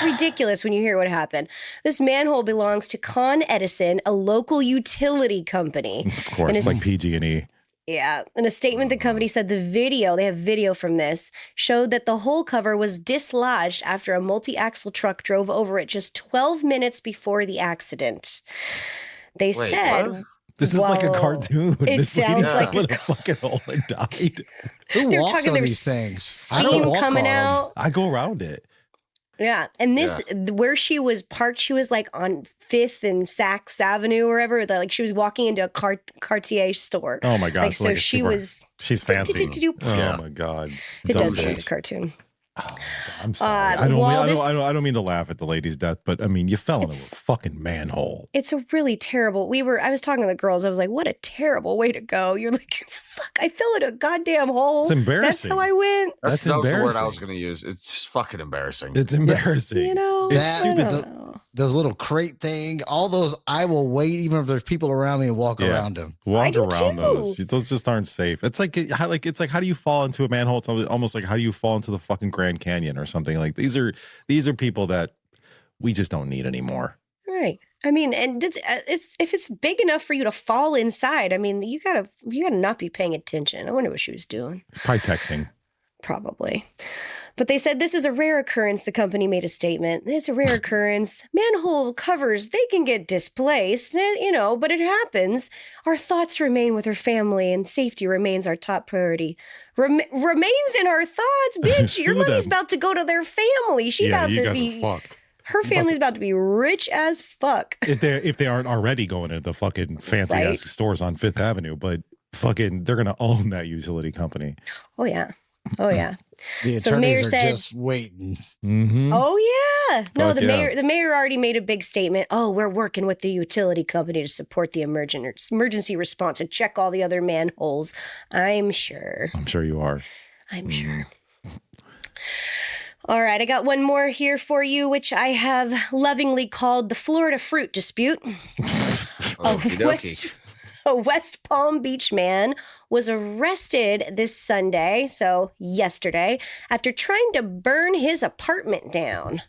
Speaker 3: ridiculous when you hear what happened. This manhole belongs to Con Edison, a local utility company.
Speaker 1: Of course, like PG&E.
Speaker 3: Yeah. In a statement, the company said they have video from this, showed that the hole cover was dislodged after a multi-axle truck drove over it just 12 minutes before the accident. They said...
Speaker 2: What?
Speaker 1: This is like a cartoon.
Speaker 3: It sounds like
Speaker 1: a fucking hole and died.
Speaker 4: Who walks on these things?
Speaker 3: Steam coming out.
Speaker 1: I go around it.
Speaker 3: Yeah. And where she was parked, she was like on 5th and Saks Avenue or wherever. She was walking into a Cartier store.
Speaker 1: Oh my God.
Speaker 3: She's
Speaker 1: fancy. Oh my God.
Speaker 3: It does sound like a cartoon.
Speaker 1: Oh, I'm sorry. I don't mean to laugh at the lady's death, but I mean, you fell into a fucking manhole.
Speaker 3: It's a really terrible. I was talking to the girls. I was like, what a terrible way to go. You're like, fuck, I fell in a goddamn hole.
Speaker 1: It's embarrassing.
Speaker 3: That's how I went.
Speaker 2: That was the word I was going to use. It's fucking embarrassing.
Speaker 1: It's embarrassing.
Speaker 4: It's stupid. Those little crate thing, all those, I will wait even if there's people around me and walk around them.
Speaker 1: Walk around those. Those just aren't safe. It's like how do you fall into a manhole? It's almost like how do you fall into the fucking Grand Canyon or something? Like these are people that we just don't need anymore.
Speaker 3: Right. I mean, and if it's big enough for you to fall inside, I mean, you gotta not be paying attention. I wonder what she was doing.
Speaker 1: Probably texting.
Speaker 3: Probably. But they said this is a rare occurrence. The company made a statement. It's a rare occurrence. Manhole covers, they can get displaced, but it happens. Our thoughts remain with her family and safety remains our top priority. Remains in our thoughts, bitch. Your money's about to go to their family.
Speaker 1: Fucked.
Speaker 3: Her family's about to be rich as fuck.
Speaker 1: If they aren't already going to the fucking fancy ass stores on 5th Avenue, but they're going to own that utility company.
Speaker 3: Oh, yeah. Oh, yeah.
Speaker 4: The
Speaker 3: So the mayor
Speaker 4: attorneys are
Speaker 3: said,
Speaker 4: just waiting.
Speaker 1: Mm-hmm.
Speaker 3: Oh, yeah. No,
Speaker 1: Fuck
Speaker 3: the mayor already made a big statement. Oh, we're working with the utility company to support the emergency response and check all the other manholes. I'm sure.
Speaker 1: I'm sure you are.
Speaker 3: I'm sure. All right, I got one more here for you, which I have lovingly called the Florida fruit dispute. A West Palm Beach man was arrested this Sunday, so yesterday, after trying to burn his apartment down.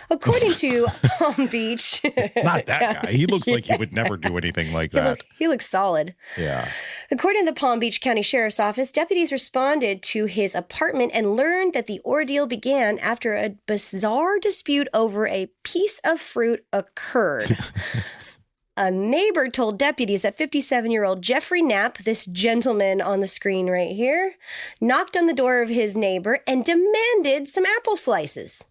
Speaker 3: According to Palm Beach.
Speaker 1: Not that guy. He looks like he would never do anything like that.
Speaker 3: He looks solid.
Speaker 1: Yeah.
Speaker 3: According to the Palm Beach County Sheriff's Office, deputies responded to his apartment and learned that the ordeal began after a bizarre dispute over a piece of fruit occurred. A neighbor told deputies that 57-year-old Jeffrey Knapp, this gentleman on the screen right here, knocked on the door of his neighbor and demanded some apple slices.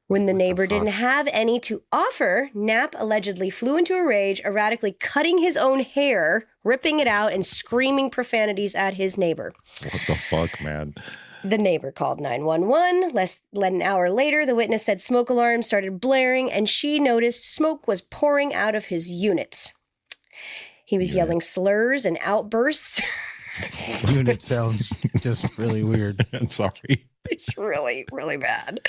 Speaker 3: When the neighbor didn't have any to offer, Knapp allegedly flew into a rage, erratically cutting his own hair, ripping it out, and screaming profanities at his neighbor.
Speaker 1: What the fuck, man?
Speaker 3: The neighbor called 911. Less than an hour later, the witness said smoke alarms started blaring, and she noticed smoke was pouring out of his unit. He was yelling slurs and outbursts.
Speaker 4: Unit sounds just really weird.
Speaker 1: I'm sorry.
Speaker 3: It's really, really bad.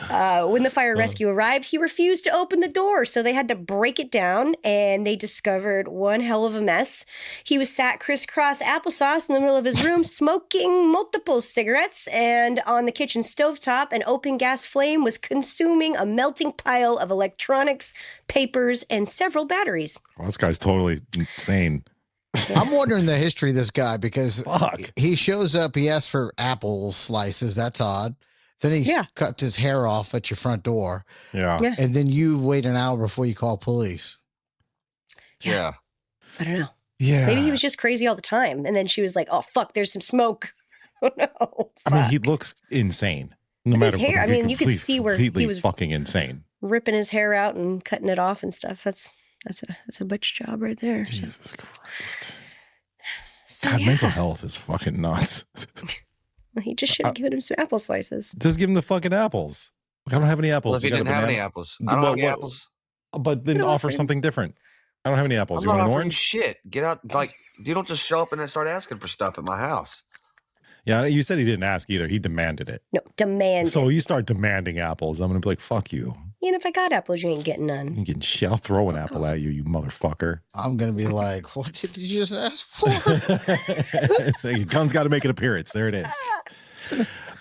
Speaker 3: When the fire rescue arrived, he refused to open the door, so they had to break it down, and they discovered one hell of a mess. He was sat crisscross applesauce in the middle of his room, smoking multiple cigarettes, and on the kitchen stovetop, an open gas flame was consuming a melting pile of electronics, papers, and several batteries.
Speaker 1: Well, this guy's totally insane.
Speaker 4: I'm wondering the history of this guy because he shows up, he asks for apple slices. That's odd. Then he cuts his hair off at your front door.
Speaker 1: Yeah.
Speaker 4: And then you wait an hour before you call police.
Speaker 2: Yeah.
Speaker 3: I don't know.
Speaker 1: Yeah.
Speaker 3: Maybe he was just crazy all the time. And then she was like, oh, fuck, there's some smoke. Oh, no.
Speaker 1: I mean, he looks insane. No matter
Speaker 3: his hair,
Speaker 1: what.
Speaker 3: I mean, you could see where he was
Speaker 1: fucking insane.
Speaker 3: Ripping his hair out and cutting it off and stuff. That's a butch job right there.
Speaker 1: Jesus Christ.
Speaker 3: So,
Speaker 1: God, mental health is fucking nuts.
Speaker 3: He just should have given him some apple slices.
Speaker 1: Just give him the fucking apples. Like, I don't have any apples.
Speaker 2: Well, if he didn't have any apples. I don't have any apples.
Speaker 1: But then offer something different. I don't have any apples.
Speaker 2: I'm
Speaker 1: you want
Speaker 2: not
Speaker 1: an orange?
Speaker 2: Shit. Get out. Like, you don't just show up and start asking for stuff at my house.
Speaker 1: Yeah, you said he didn't ask either. He demanded it.
Speaker 3: No, demanded.
Speaker 1: So you start demanding apples. I'm going to be like, fuck you.
Speaker 3: Even if I got apples, you ain't getting none.
Speaker 1: You getting shit. I'll throw an apple at you, you motherfucker.
Speaker 4: I'm going to be like, what did you just ask for?
Speaker 1: Gun's got to make an appearance. There it is.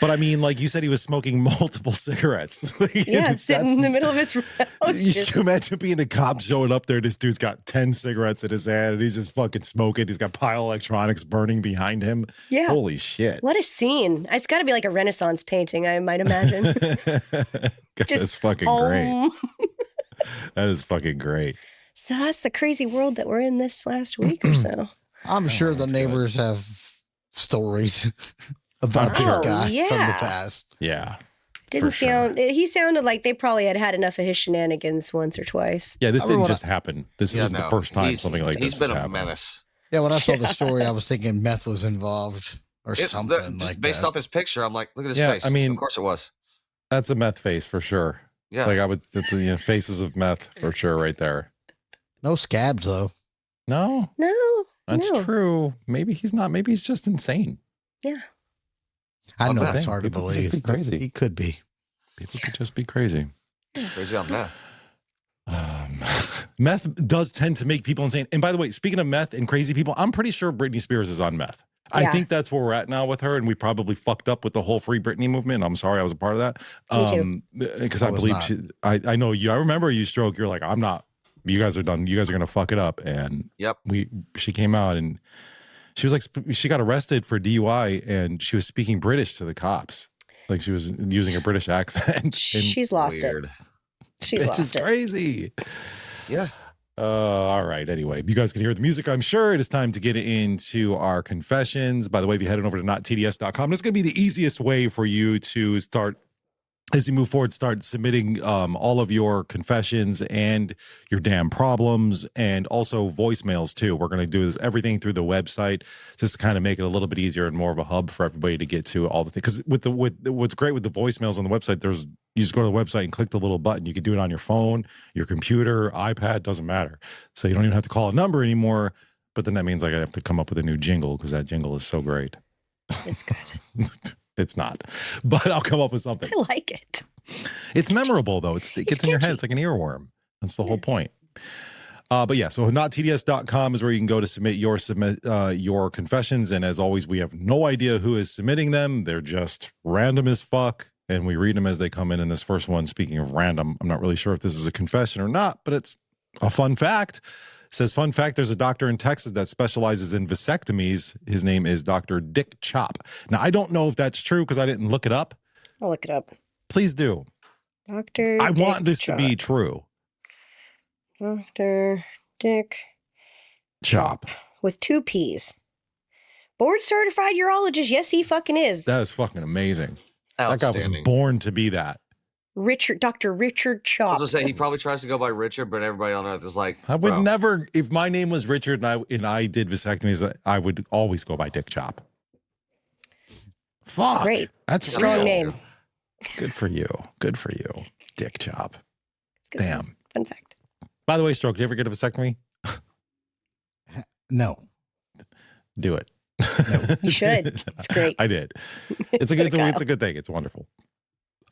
Speaker 1: But I mean, like you said, he was smoking multiple cigarettes.
Speaker 3: Yeah, sitting in the middle of his house.
Speaker 1: You can imagine being a cop showing up there. This dude's got 10 cigarettes in his hand, and he's just fucking smoking. He's got pile electronics burning behind him.
Speaker 3: Yeah.
Speaker 1: Holy shit.
Speaker 3: What a scene. It's got to be like a Renaissance painting, I might imagine.
Speaker 1: That's fucking great. That is fucking great.
Speaker 3: So that's the crazy world that we're in this last week or so.
Speaker 4: I'm sure the neighbors have stories about this guy from the past.
Speaker 1: Yeah.
Speaker 3: He sounded like they probably had enough of his shenanigans once or twice.
Speaker 1: Yeah, this didn't just happen. This isn't the first time something like this has happened.
Speaker 2: He's been a menace.
Speaker 4: Yeah, when I saw the story, I was thinking meth was involved or something like that.
Speaker 2: Based off his picture, I'm like, look at his face.
Speaker 1: I mean,
Speaker 2: of course it was.
Speaker 1: That's a meth face for sure.
Speaker 2: Yeah.
Speaker 1: Like it's faces of meth for sure right there.
Speaker 4: No scabs though.
Speaker 1: No. That's true. Maybe he's not. Maybe he's just insane.
Speaker 3: Yeah.
Speaker 4: I know that's hard to believe.
Speaker 1: Crazy.
Speaker 4: He could be.
Speaker 1: People could just be crazy.
Speaker 2: Crazy on meth.
Speaker 1: Meth does tend to make people insane. And by the way, speaking of meth and crazy people, I'm pretty sure Britney Spears is on meth. I think that's where we're at now with her, and we probably fucked up with the whole Free Britney movement. I'm sorry I was a part of that.
Speaker 3: Me too.
Speaker 1: Because I believe I know you. I remember you, Stroke. You're like, I'm not. You guys are done. You guys are gonna fuck it up. And she came out and she was like, she got arrested for DUI, and she was speaking British to the cops. Like she was using a British accent.
Speaker 3: She's lost it. She's lost it.
Speaker 1: It's crazy.
Speaker 2: Yeah.
Speaker 1: All right. Anyway, you guys can hear the music, I'm sure. It is time to get into our confessions. By the way, if you head on over to nottds.com, it's going to be the easiest way for you to start as you move forward, start submitting all of your confessions and your damn problems, and also voicemails too. We're going to do this everything through the website, just to kind of make it a little bit easier and more of a hub for everybody to get to all the things. Because with what's great with the voicemails on the website, you just go to the website and click the little button. You can do it on your phone, your computer, iPad, doesn't matter. So you don't even have to call a number anymore. But then that means like I have to come up with a new jingle because that jingle is so great.
Speaker 3: It's good.
Speaker 1: It's not, but I'll come up with something.
Speaker 3: I like it.
Speaker 1: It's memorable though. It gets in your head. It's like an earworm. That's the whole point. But yeah, so nottds.com is where you can go to submit your confessions. And as always, we have no idea who is submitting them. They're just random as fuck. And we read them as they come in. And this first one, speaking of random, I'm not really sure if this is a confession or not, but it's a fun fact. It says, fun fact, there's a doctor in Texas that specializes in vasectomies. His name is Dr. Dick Chop. Now, I don't know if that's true because I didn't look it up.
Speaker 3: I'll look it up.
Speaker 1: Please do.
Speaker 3: Dr.
Speaker 1: I
Speaker 3: Dick
Speaker 1: want this
Speaker 3: Chop.
Speaker 1: to be true.
Speaker 3: Dr. Dick
Speaker 1: Chop.
Speaker 3: With 2 P's. Board certified urologist. Yes, he fucking is.
Speaker 1: That is fucking amazing. That guy was
Speaker 2: Outstanding.
Speaker 1: born to be that.
Speaker 3: Dr. Richard
Speaker 2: I
Speaker 3: Chop.
Speaker 2: was gonna say he probably tries to go by Richard, but everybody on earth is like,
Speaker 1: I would
Speaker 2: bro.
Speaker 1: never, if my name was Richard and I did vasectomies, I would always go by Dick Chop. Fuck.
Speaker 3: Great.
Speaker 1: That's
Speaker 3: Strong
Speaker 1: real.
Speaker 3: name.
Speaker 1: Good for you. Good for you. Dick Chop.
Speaker 3: It's good.
Speaker 1: Damn.
Speaker 3: Fun fact.
Speaker 1: By the way, Stroke, did you ever get a vasectomy?
Speaker 4: No.
Speaker 1: Do it.
Speaker 4: No.
Speaker 3: You should. It's great.
Speaker 1: I did. It's a good thing. It's wonderful.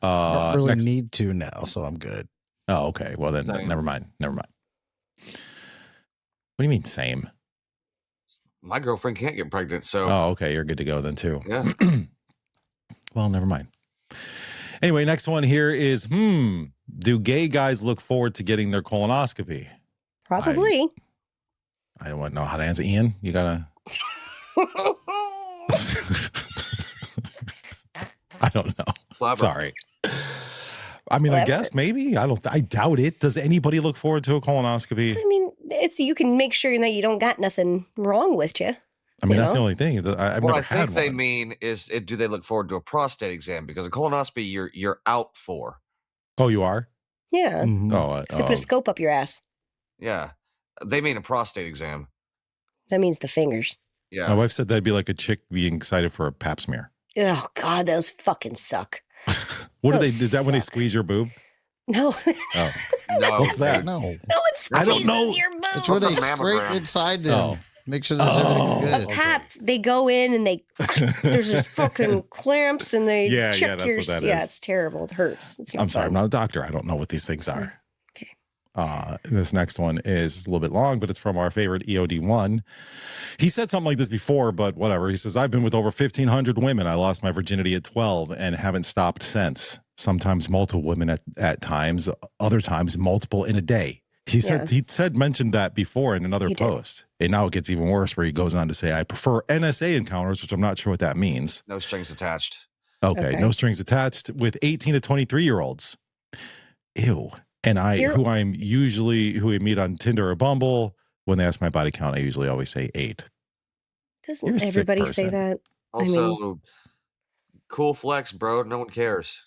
Speaker 4: I don't really
Speaker 1: next-
Speaker 4: need to now, so I'm good.
Speaker 1: Oh, okay. Well then,
Speaker 2: Same.
Speaker 1: never mind. What do you mean same?
Speaker 2: My girlfriend can't get pregnant, so
Speaker 1: Oh, okay. You're good to go then too.
Speaker 2: yeah.
Speaker 1: Well, never mind. Anyway, next one here is, do gay guys look forward to getting their colonoscopy?
Speaker 3: Probably.
Speaker 1: I don't know how to answer. Ian, you gotta. I don't know.
Speaker 2: Clever.
Speaker 1: Sorry. I mean, I guess maybe. I doubt it. Does anybody look forward to a colonoscopy?
Speaker 3: I mean, you can make sure that you don't got nothing wrong with you.
Speaker 1: I mean,
Speaker 3: You
Speaker 1: that's
Speaker 3: know?
Speaker 1: the only thing. I've
Speaker 2: What
Speaker 1: never
Speaker 2: I
Speaker 1: had
Speaker 2: think they
Speaker 1: one.
Speaker 2: mean is, do they look forward to a prostate exam? Because a colonoscopy, you're out for.
Speaker 1: Oh, you are?
Speaker 3: Yeah.
Speaker 4: Mhm.
Speaker 1: Oh,
Speaker 3: So put a scope up your ass.
Speaker 2: Yeah, they mean a prostate exam.
Speaker 3: That means the fingers.
Speaker 2: Yeah,
Speaker 1: my wife said that'd be like a chick being excited for a pap smear.
Speaker 3: Oh God, those fucking suck.
Speaker 1: What do they?
Speaker 3: Those
Speaker 1: Is that when they
Speaker 3: suck.
Speaker 1: squeeze your boob?
Speaker 3: No.
Speaker 1: Oh,
Speaker 2: no,
Speaker 1: what's that?
Speaker 4: No.
Speaker 3: No, it's
Speaker 1: I don't know.
Speaker 3: Your boob.
Speaker 4: It's where
Speaker 2: What's
Speaker 4: they
Speaker 2: a
Speaker 4: scrape
Speaker 2: mammogram?
Speaker 4: inside to
Speaker 1: Oh.
Speaker 4: make sure that
Speaker 1: Oh.
Speaker 4: everything's
Speaker 3: A
Speaker 4: good.
Speaker 3: pap, they go in and there's a fucking clamps and they
Speaker 1: Yeah,
Speaker 3: check
Speaker 1: that's
Speaker 3: your.
Speaker 1: what that
Speaker 3: yeah,
Speaker 1: is.
Speaker 3: it's terrible. It hurts. It's not
Speaker 1: I'm sorry, I'm
Speaker 3: fun.
Speaker 1: not a doctor. I don't know what these things are.
Speaker 3: Okay.
Speaker 1: This next one is a little bit long, but it's from our favorite EOD1. He said something like this before, but whatever. He says, I've been with over 1,500 women. I lost my virginity at 12 and haven't stopped since. Sometimes multiple women at times, other times multiple in a day. He mentioned that before in another
Speaker 3: He did.
Speaker 1: post. And now it gets even worse where he goes on to say, I prefer NSA encounters, which I'm not sure what that means.
Speaker 2: no strings attached.
Speaker 1: Okay. No strings attached with 18 to 23-year-olds. Ew. And who I meet on Tinder or Bumble, when they ask my body count, I usually always say 8.
Speaker 3: Doesn't
Speaker 1: You're a sick
Speaker 3: everybody say
Speaker 1: person.
Speaker 3: that?
Speaker 2: Also, cool flex, bro. No one cares.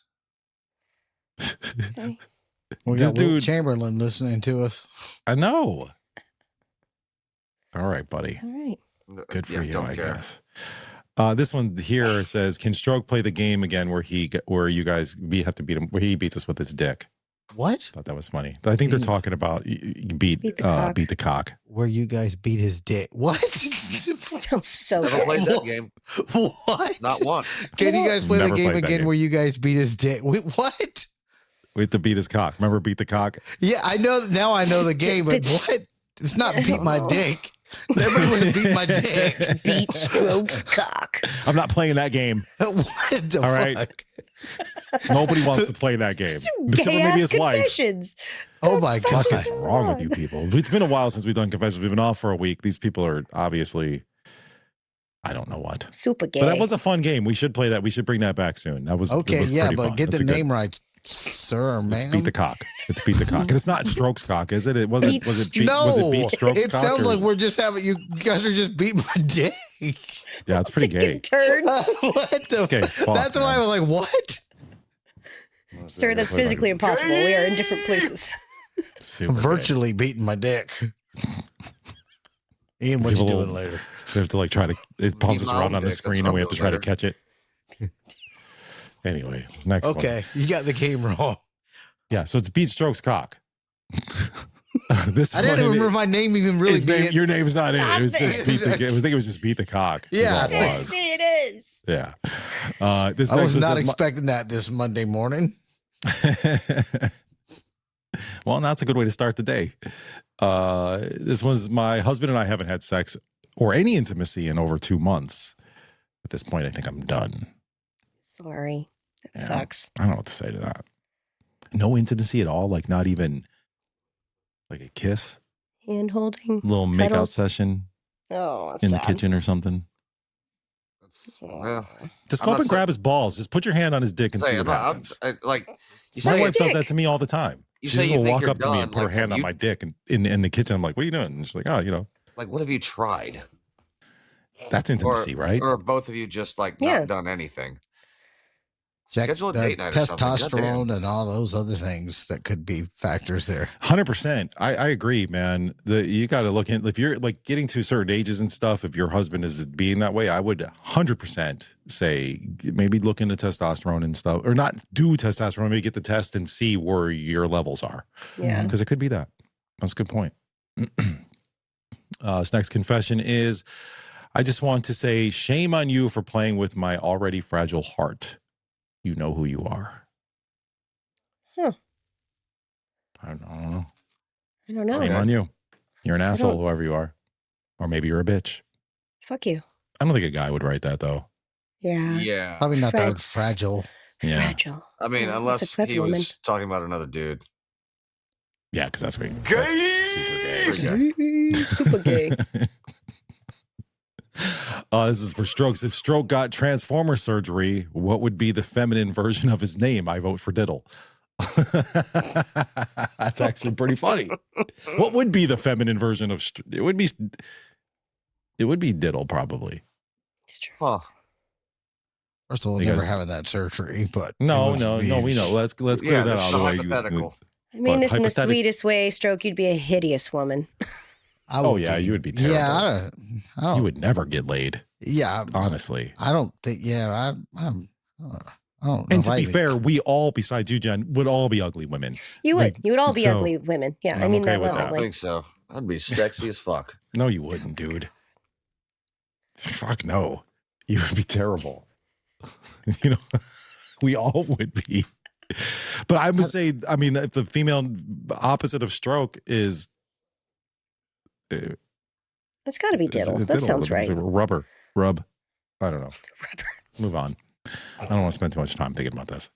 Speaker 3: Okay.
Speaker 4: We
Speaker 1: This
Speaker 4: got Will
Speaker 1: dude-
Speaker 4: Chamberlain listening to us.
Speaker 1: I know. All right, buddy.
Speaker 3: All right.
Speaker 1: Good for
Speaker 2: Yeah,
Speaker 1: you,
Speaker 2: don't
Speaker 1: I
Speaker 2: care.
Speaker 1: guess. This one here says, "Can Stroke play the game again where we have to beat him, where he beats us with his dick?"
Speaker 4: What?
Speaker 1: Thought that was funny. I think they're talking about beat the cock.
Speaker 4: Where you guys beat his dick? What?
Speaker 3: Sounds so
Speaker 2: Never
Speaker 3: good.
Speaker 2: played that game.
Speaker 4: What?
Speaker 2: Not once.
Speaker 4: Can you guys play the
Speaker 1: Never
Speaker 4: game
Speaker 1: played that
Speaker 4: again
Speaker 1: game.
Speaker 4: where you guys beat his dick? Wait, what?
Speaker 1: We have to beat his cock. Remember, beat the cock.
Speaker 4: Yeah, I know. Now I know the game, but what? It's not beat my dick. Everybody wants to beat my dick.
Speaker 3: Beat Strokes cock.
Speaker 1: I'm not playing that game.
Speaker 4: What the
Speaker 1: All right.
Speaker 4: fuck?
Speaker 1: Nobody wants to play that game, except for maybe
Speaker 3: Gay-ass
Speaker 1: his wife.
Speaker 3: confessions.
Speaker 4: Oh my
Speaker 1: What
Speaker 4: god!
Speaker 1: is wrong with you people? It's been a while since we've done confessions. We've been off for a week. These people are obviously, I don't know what.
Speaker 3: Super gay.
Speaker 1: But that was a fun game. We should play that. We should bring that back soon. That was
Speaker 4: Okay,
Speaker 1: it was
Speaker 4: yeah,
Speaker 1: pretty
Speaker 4: but
Speaker 1: fun.
Speaker 4: get
Speaker 1: That's
Speaker 4: the
Speaker 1: a good-
Speaker 4: name right, sir, man.
Speaker 1: Beat the cock. It's beat the cock, and it's not Strokes cock, is it? Was it
Speaker 3: Beat-
Speaker 1: beat Strokes
Speaker 4: it
Speaker 1: cock?
Speaker 4: sounds
Speaker 1: or-
Speaker 4: like we're just having you guys are just beating my dick.
Speaker 1: Yeah, it's pretty
Speaker 3: Taking
Speaker 1: gay.
Speaker 3: turns.
Speaker 4: What the?
Speaker 1: Okay, fuck,
Speaker 4: That's why I
Speaker 1: man.
Speaker 4: was like, what?
Speaker 3: Sir, that's physically impossible. We are in different places.
Speaker 4: I'm virtually beating my dick. Ian, what you doing later?
Speaker 1: We have to like try to, it bounces around on the screen and we have to try to catch it. Anyway, next one.
Speaker 4: Okay, you got the game wrong.
Speaker 1: Yeah, so it's Beat Strokes Cock.
Speaker 4: I didn't remember my name even really being.
Speaker 1: Your name's not in it. It was just beat the. I think it was just Beat the Cock.
Speaker 4: Yeah,
Speaker 3: it is.
Speaker 1: Yeah.
Speaker 4: I was not expecting that this Monday morning.
Speaker 1: Well, that's a good way to start the day. This was my husband and I haven't had sex or any intimacy in over 2 months. At this point, I think I'm done.
Speaker 3: Sorry. That sucks.
Speaker 1: I don't know what to say to that. No intimacy at all? Like not even like a kiss?
Speaker 3: Hand holding?
Speaker 1: Little makeout session?
Speaker 3: Oh,
Speaker 1: in the kitchen or something?
Speaker 2: Well,
Speaker 1: just go up and grab his balls. Just put your hand on his dick and see what happens.
Speaker 2: My
Speaker 1: wife does that to me all the time. She just will walk up to me and put her hand on my dick and in the kitchen. I'm like, what are you doing? And she's like, oh, you know.
Speaker 2: Like, what have you tried?
Speaker 1: That's intimacy, right?
Speaker 2: Or both of you just like not done anything? Schedule a date night.
Speaker 4: Testosterone and all those other things that could be factors there.
Speaker 1: 100%. I agree, man. You got to look in. If you're like getting to certain ages and stuff, if your husband is being that way, I would 100% say maybe look into testosterone and stuff, or not do testosterone. Maybe get the test and see where your levels are.
Speaker 3: Yeah,
Speaker 1: because it could be that. That's a good point. This next confession is, I just want to say shame on you for playing with my already fragile heart. You know who you are.
Speaker 3: Huh.
Speaker 1: I don't know.
Speaker 3: I don't know.
Speaker 1: Shame on you. You're an asshole, whoever you are. Or maybe you're a bitch.
Speaker 3: Fuck you.
Speaker 1: I don't think a guy would write that, though.
Speaker 3: Yeah.
Speaker 2: Yeah.
Speaker 4: Probably not that fragile.
Speaker 1: Yeah.
Speaker 3: Fragile.
Speaker 2: I mean, unless he was talking about another dude.
Speaker 1: Yeah, because that's super
Speaker 3: gay. Super gay.
Speaker 1: This is for Strokes. If Stroke got transformer surgery, what would be the feminine version of his name? I vote for Diddle. That's actually pretty funny. What would be the feminine version of it would be Diddle, probably.
Speaker 2: Huh.
Speaker 4: First of all, never having that surgery, but
Speaker 1: no, we know. Let's clear that out of the way.
Speaker 2: Hypothetical.
Speaker 3: I mean this in the sweetest way, Stroke. You'd be a hideous woman.
Speaker 1: You would be terrible.
Speaker 4: Yeah,
Speaker 1: you would never get laid.
Speaker 4: Yeah,
Speaker 1: honestly,
Speaker 4: I don't think. Yeah, I don't know.
Speaker 1: And to be fair, we all, besides you, Jen, would all be ugly women.
Speaker 3: You would. You would all be ugly women. Yeah, I mean that
Speaker 2: level. I think so. I'd be sexy as fuck.
Speaker 1: No, you wouldn't, dude. Fuck no. You would be terrible. You know, we all would be. But I would say, I mean, if the female opposite of Stroke is.
Speaker 3: It's got to be Diddle. That sounds right.
Speaker 1: Rub. I don't know. Rubber. Move on. I don't want to spend too much time thinking about this.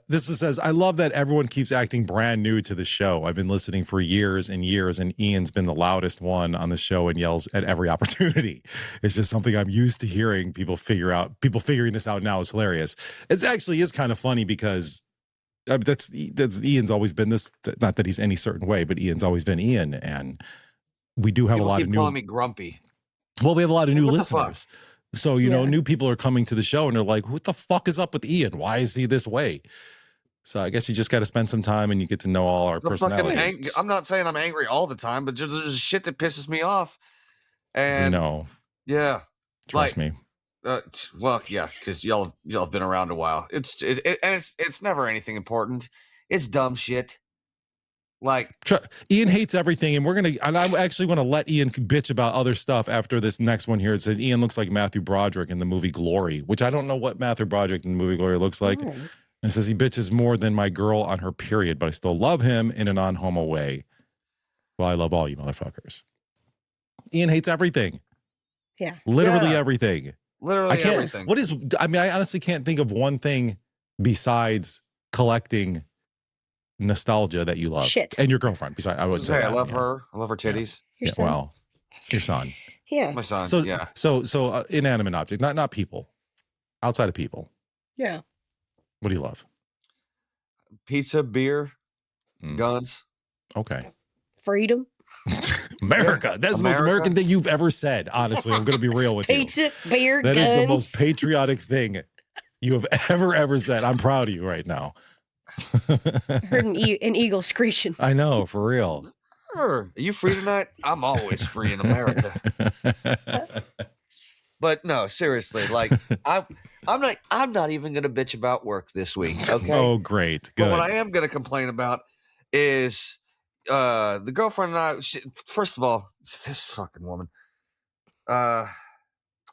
Speaker 1: This says, I love that everyone keeps acting brand new to the show. I've been listening for years and years, and Ian's been the loudest one on the show and yells at every opportunity. It's just something I'm used to hearing people figuring this out now is hilarious. It actually is kind of funny because that's Ian's always been this, not that he's any certain way, but Ian's always been Ian, and we do have a lot of new.
Speaker 2: Calling me grumpy.
Speaker 1: Well, we have a lot of new listeners. So, you know, new people are coming to the show and they're like, what the fuck is up with Ian? Why is he this way? So I guess you just got to spend some time and you get to know all our personalities.
Speaker 2: I'm not saying I'm angry all the time, but there's shit that pisses me off. And yeah,
Speaker 1: trust me.
Speaker 2: Well, yeah, because y'all have been around a while. It's never anything important. It's dumb shit. Like
Speaker 1: Ian hates everything, and I actually want to let Ian bitch about other stuff after this next one here. It says Ian looks like Matthew Broderick in the movie Glory, which I don't know what Matthew Broderick in the movie Glory looks like. And it says he bitches more than my girl on her period, but I still love him in a non-homo way. Well, I love all you motherfuckers. Ian hates everything.
Speaker 3: Yeah,
Speaker 1: literally everything.
Speaker 2: Literally everything.
Speaker 1: I honestly can't think of one thing besides collecting nostalgia that you love.
Speaker 3: Shit.
Speaker 1: And your girlfriend. Besides, I would say
Speaker 2: I love her. I love her titties.
Speaker 3: Your son.
Speaker 1: Well, your son.
Speaker 3: Yeah.
Speaker 2: My son.
Speaker 1: So
Speaker 2: yeah.
Speaker 1: So inanimate objects, not people. Outside of people.
Speaker 3: Yeah.
Speaker 1: What do you love?
Speaker 2: Pizza, beer, guns.
Speaker 1: Okay.
Speaker 3: Freedom.
Speaker 1: America. That's the most American thing you've ever said. Honestly, I'm going to be real with you.
Speaker 3: Pizza, beer,
Speaker 1: guns.
Speaker 3: That
Speaker 1: is the most patriotic thing you have ever said. I'm proud of you right now.
Speaker 3: Heard an eagle screeching.
Speaker 1: I know, for real.
Speaker 2: Are you free tonight? I'm always free in America. But no, seriously, like I'm not even gonna bitch about work this week. Okay.
Speaker 1: Oh, great. Good.
Speaker 2: But what I am gonna complain about is the girlfriend and I. First of all, this fucking woman. I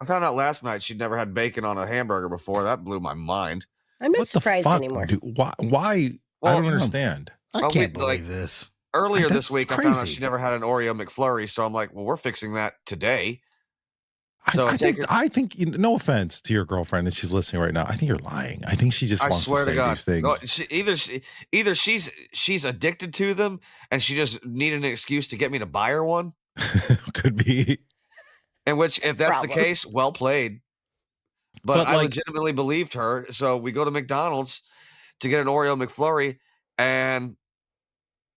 Speaker 2: found out last night she'd never had bacon on a hamburger before. That blew my mind.
Speaker 3: I'm not surprised anymore.
Speaker 1: Dude, why?
Speaker 2: Well,
Speaker 1: I don't understand.
Speaker 4: I can't believe this.
Speaker 2: Earlier this week,
Speaker 1: crazy.
Speaker 2: I found out she never had an Oreo McFlurry, so I'm like, well, we're fixing that today. So
Speaker 1: I think, no offense to your girlfriend, if she's listening right now, I think you're lying. I think she just wants to say these things.
Speaker 2: No, either she's addicted to them, and she just needed an excuse to get me to buy her one.
Speaker 1: Could be.
Speaker 2: In which, if that's the case, well played. But I legitimately believed her. So we go to McDonald's to get an Oreo McFlurry, and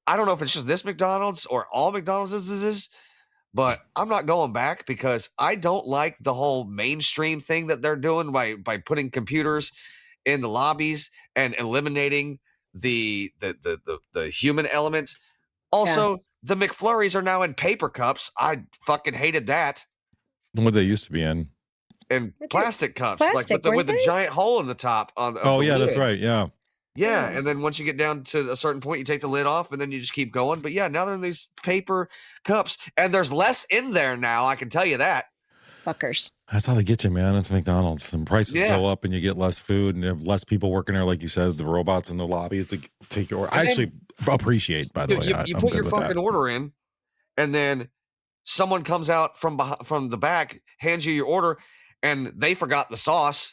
Speaker 2: I don't know if it's just this McDonald's or all McDonald's is, but I'm not going back because I don't like the whole mainstream thing that they're doing by putting computers in the lobbies and eliminating the human element. Also, the McFlurries are now in paper cups. I fucking hated that.
Speaker 1: What they used to be in.
Speaker 2: And plastic cups, like with the giant hole in the top.
Speaker 1: That's right. Yeah.
Speaker 2: Yeah, and then once you get down to a certain point, you take the lid off, and then you just keep going. But yeah, now they're in these paper cups, and there's less in there now. I can tell you that.
Speaker 3: Fuckers.
Speaker 1: That's how they get you, man. It's McDonald's. And prices go up, and you get less food, and you have less people working there, like you said. The robots in the lobby. It's like take your order. I actually appreciate, by the way.
Speaker 2: You put your fucking order in, and then someone comes out from the back, hands you your order, and they forgot the sauce.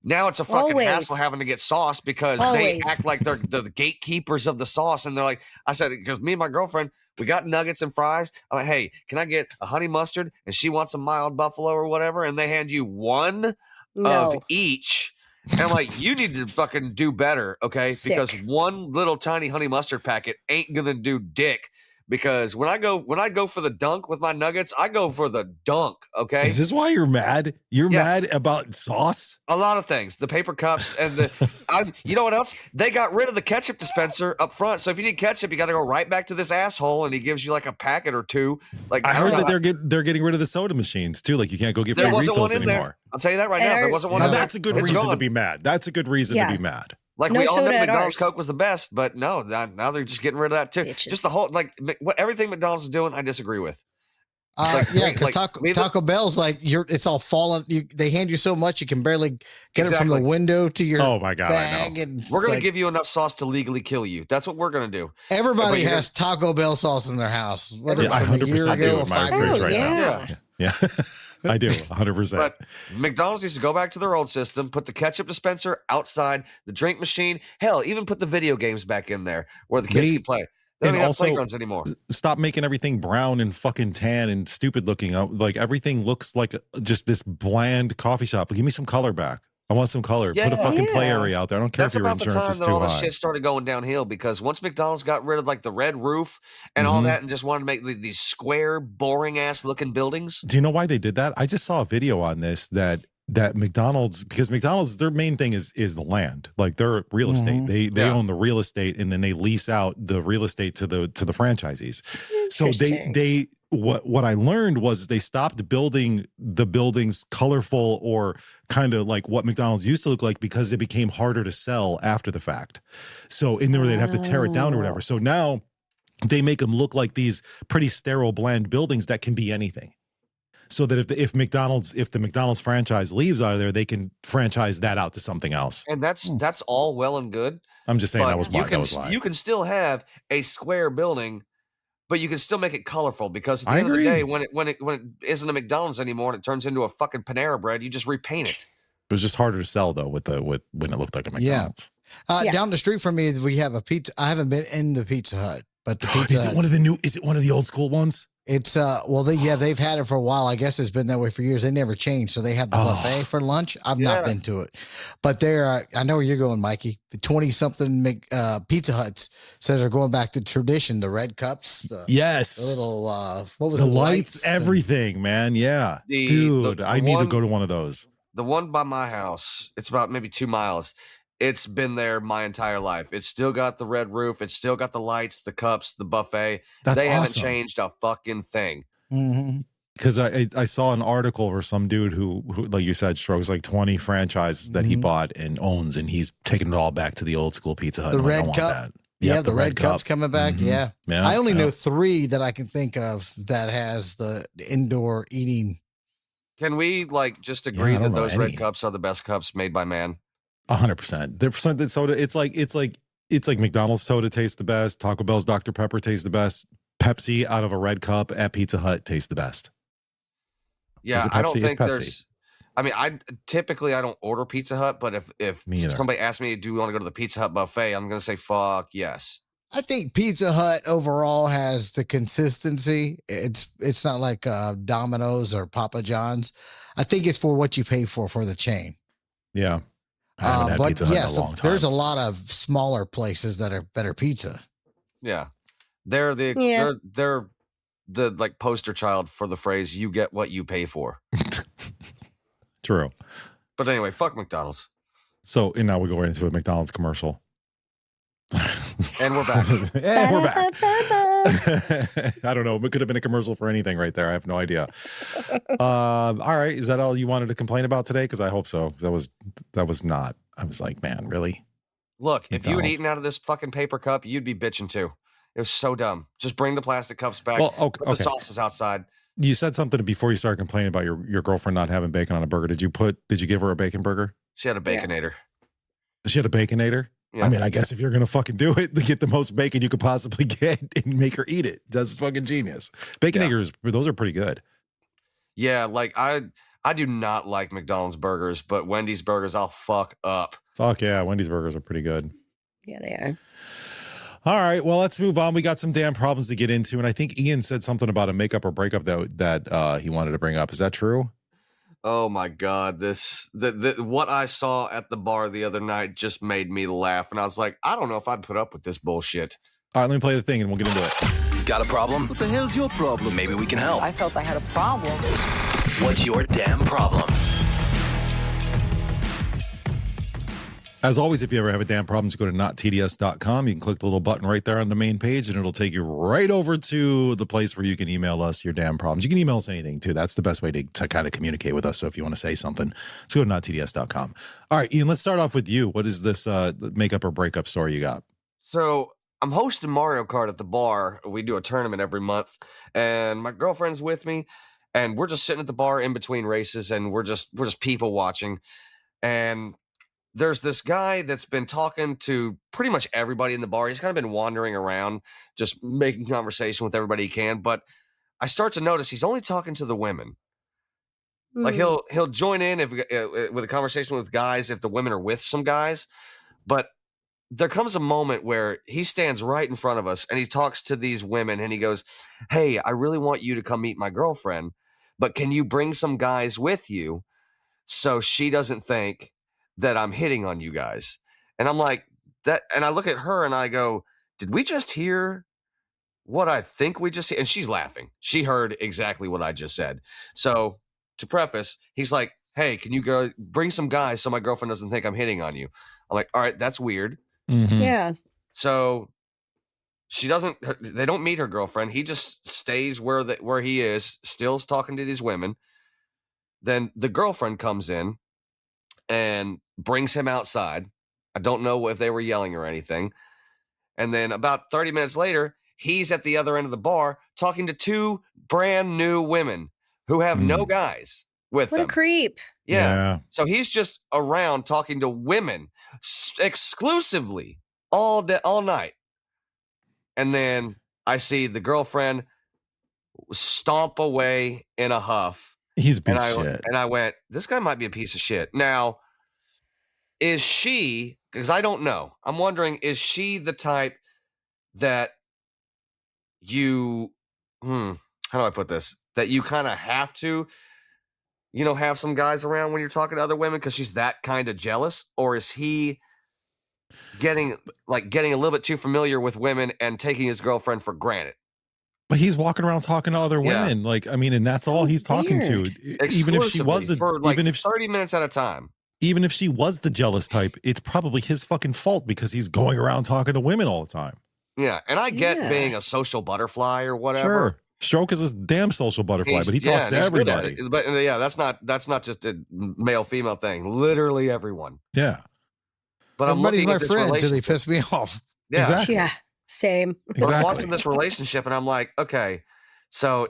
Speaker 2: Now it's a fucking hassle having to get sauce because they act like they're the gatekeepers of the sauce. And they're like, I said, because me and my girlfriend, we got nuggets and fries. I'm like, hey, can I get a honey mustard? And she wants a mild buffalo or whatever. And they hand you one of each. And I'm like, you need to fucking do better, okay?
Speaker 3: Sick.
Speaker 2: Because one little tiny honey mustard packet ain't gonna do dick. Because when I go for the dunk with my nuggets, I go for the dunk. Okay.
Speaker 1: Is this why you're mad? You're mad about sauce?
Speaker 2: A lot of things. The paper cups and you know what else? They got rid of the ketchup dispenser up front. So if you need ketchup, you got to go right back to this asshole, and he gives you like a packet or two. Like
Speaker 1: I heard that they're getting rid of the soda machines too. Like you can't go get free refills anymore.
Speaker 2: There. I'll tell you that right now. There wasn't one.
Speaker 1: That's a good reason to be mad. That's a good reason to be mad.
Speaker 2: Like we all know McDonald's Coke was the best, but no, now they're just getting rid of that too. Just the whole everything McDonald's is doing, I disagree with.
Speaker 4: Taco Bell's like it's all falling. They hand you so much you can barely get it from the window to your bag. And
Speaker 2: we're gonna give you enough sauce to legally kill you. That's what we're gonna do.
Speaker 4: Everybody has Taco Bell sauce in their house, whether it's from a year ago or 5 years ago.
Speaker 1: Yeah. I do, 100%.
Speaker 2: But McDonald's used to go back to their old system, put the ketchup dispenser outside, the drink machine, hell, even put the video games back in there where the kids can play. They don't even have playgrounds anymore.
Speaker 1: Stop making everything brown and fucking tan and stupid looking. Like everything looks like just this bland coffee shop. Give me some color back. I want some color. Put a fucking play area out there. I don't care if your insurance is too high. That's about the time that all this
Speaker 2: shit started going downhill, because once McDonald's got rid of like the red roof and all that and just wanted to make these square, boring ass looking buildings.
Speaker 1: Do you know why they did that? I just saw a video on this that McDonald's, because McDonald's, their main thing is the land, like their real estate. They own the real estate, and then they lease out the real estate to the franchisees. So they what I learned was they stopped building the buildings colorful or kind of like what McDonald's used to look like, because it became harder to sell after the fact. So in there they'd have to tear it down or whatever. So now they make them look like these pretty sterile, bland buildings that can be anything. So that if the McDonald's franchise leaves out of there, they can franchise that out to something else.
Speaker 2: And that's all well and good.
Speaker 1: I'm just saying that was why.
Speaker 2: You can still have a square building, but you can still make it colorful, because at the end of the day, when it isn't a McDonald's anymore and it turns into a fucking Panera Bread, you just repaint it.
Speaker 1: It was just harder to sell though when it looked like a McDonald's.
Speaker 4: Down the street from me, we have a pizza. I haven't been in the Pizza Hut, but the Pizza Hut.
Speaker 1: Is it one of the old school ones?
Speaker 4: It's they've had it for a while. I guess it's been that way for years. They never changed. So they have the buffet for lunch. I've not been to it, but I know where you're going, Mikey. The 20-something Pizza Huts says they're going back to tradition. The red cups, the little what was
Speaker 1: the lights, everything, man. Yeah, dude, I need to go to one of those.
Speaker 2: The one by my house, it's about maybe 2 miles. it's been there my entire life. It's still got the red roof. It's still got the lights, the cups, the buffet.
Speaker 1: That's
Speaker 2: they
Speaker 1: awesome.
Speaker 2: haven't changed a fucking thing.
Speaker 1: Because I saw an article where some dude who like you said, Strokes like 20 franchises that he bought and owns, and he's taking it all back to the old school Pizza Hut.
Speaker 4: The red cup. Yeah, the red cup's coming back. Yeah. I only know 3 that I can think of that has the indoor eating.
Speaker 2: Can we like just agree that those red cups are the best cups made by man?
Speaker 1: 100%. The soda. It's like McDonald's soda tastes the best. Taco Bell's Dr. Pepper tastes the best. Pepsi out of a red cup at Pizza Hut tastes the best.
Speaker 2: Yeah, I don't think there's. I mean, I don't order Pizza Hut, but if somebody asks me, do we want to go to the Pizza Hut buffet? I'm going to say, fuck yes.
Speaker 4: I think Pizza Hut overall has the consistency. It's not like Domino's or Papa John's. I think it's for what you pay for the chain.
Speaker 1: Yeah. But yes,
Speaker 4: there's a lot of smaller places that are better pizza.
Speaker 2: Yeah. They're the like poster child for the phrase, you get what you pay for.
Speaker 1: True.
Speaker 2: But anyway, fuck McDonald's.
Speaker 1: So, and now we go right into a McDonald's commercial.
Speaker 2: And we're back.
Speaker 1: And we're back. I don't know. It could have been a commercial for anything right there. I have no idea. All right. Is that all you wanted to complain about today? Because I hope so. That was not. I was like, man, really?
Speaker 2: Look, McDonald's. If you had eaten out of this fucking paper cup, you'd be bitching too. It was so dumb. Just bring the plastic cups back.
Speaker 1: Well,
Speaker 2: put the sauces outside.
Speaker 1: You said something before you started complaining about your girlfriend not having bacon on a burger. Did you give her a bacon burger?
Speaker 2: She had a Baconator.
Speaker 1: Yeah. She had a Baconator? Yeah. I mean, I guess if you're going to fucking do it, get the most bacon you could possibly get and make her eat it. That's fucking genius. Baconators, those are pretty good.
Speaker 2: Yeah, like I do not like McDonald's burgers, but Wendy's burgers I'll fuck up.
Speaker 1: Fuck yeah, Wendy's burgers are pretty good.
Speaker 3: Yeah, they are.
Speaker 1: All right, well, let's move on. We got some damn problems to get into, and I think Ian said something about a makeup or breakup that he wanted to bring up. Is that true?
Speaker 2: Oh my God, what I saw at the bar the other night just made me laugh, and I was like, I don't know if I'd put up with this bullshit.
Speaker 1: All right, let me play the thing, and we'll get into it.
Speaker 6: Got a problem?
Speaker 5: What the hell's your problem?
Speaker 6: Maybe we can help.
Speaker 7: I felt I had a problem.
Speaker 6: What's your damn problem?
Speaker 1: As always, if you ever have a damn problem, just go to nottds.com. You can click the little button right there on the main page, and it'll take you right over to the place where you can email us your damn problems. You can email us anything, too. That's the best way to kind of communicate with us. So if you want to say something, let's go to nottds.com. All right, Ian, let's start off with you. What is this makeup or breakup story you got?
Speaker 2: So I'm hosting Mario Kart at the bar. We do a tournament every month, and my girlfriend's with me, and we're just sitting at the bar in between races, and we're just people watching, and there's this guy that's been talking to pretty much everybody in the bar. He's kind of been wandering around, just making conversation with everybody he can. But I start to notice he's only talking to the women. Like he'll join in with a conversation with guys if the women are with some guys. But there comes a moment where he stands right in front of us and he talks to these women and he goes, "Hey, I really want you to come meet my girlfriend, but can you bring some guys with you so she doesn't think that I'm hitting on you guys?" And I'm like, that, and I look at her and I go, did we just hear what I think we just heard? And she's laughing. She heard exactly what I just said. So to preface, he's like, "Hey, can you go bring some guys so my girlfriend doesn't think I'm hitting on you?" I'm like, all right, that's weird.
Speaker 1: Mm-hmm.
Speaker 3: Yeah.
Speaker 2: So they don't meet her girlfriend. He just stays where he is, still's talking to these women. Then the girlfriend comes in and brings him outside. I don't know if they were yelling or anything. And then about 30 minutes later, he's at the other end of the bar talking to 2 brand new women who have no guys with them.
Speaker 3: What a creep.
Speaker 2: Yeah. So he's just around talking to women exclusively all night. And then I see the girlfriend stomp away in a huff.
Speaker 1: He's a piece of shit.
Speaker 2: And I went, this guy might be a piece of shit. Now, is she, because I don't know, I'm wondering, is she the type that you, how do I put this? That you kind of have to, have some guys around when you're talking to other women because she's that kind of jealous? Or is he getting a little bit too familiar with women and taking his girlfriend for granted?
Speaker 1: But he's walking around talking to other women.
Speaker 2: Yeah.
Speaker 1: And that's all he's talking to. Even if she was
Speaker 2: for 30 minutes at a time.
Speaker 1: even if she was the jealous type, it's probably his fucking fault because he's going around talking to women all the time.
Speaker 2: Yeah, and I get being a social butterfly or whatever.
Speaker 1: Sure. Stroke is a damn social butterfly, but he talks to everybody.
Speaker 2: But yeah, that's not just a male female thing. Literally everyone.
Speaker 1: Yeah.
Speaker 2: But
Speaker 4: everybody's my friend until they piss me off.
Speaker 2: Yeah.
Speaker 1: Exactly.
Speaker 3: Yeah. Same.
Speaker 1: Exactly.
Speaker 2: I'm watching this relationship and I'm like, okay, so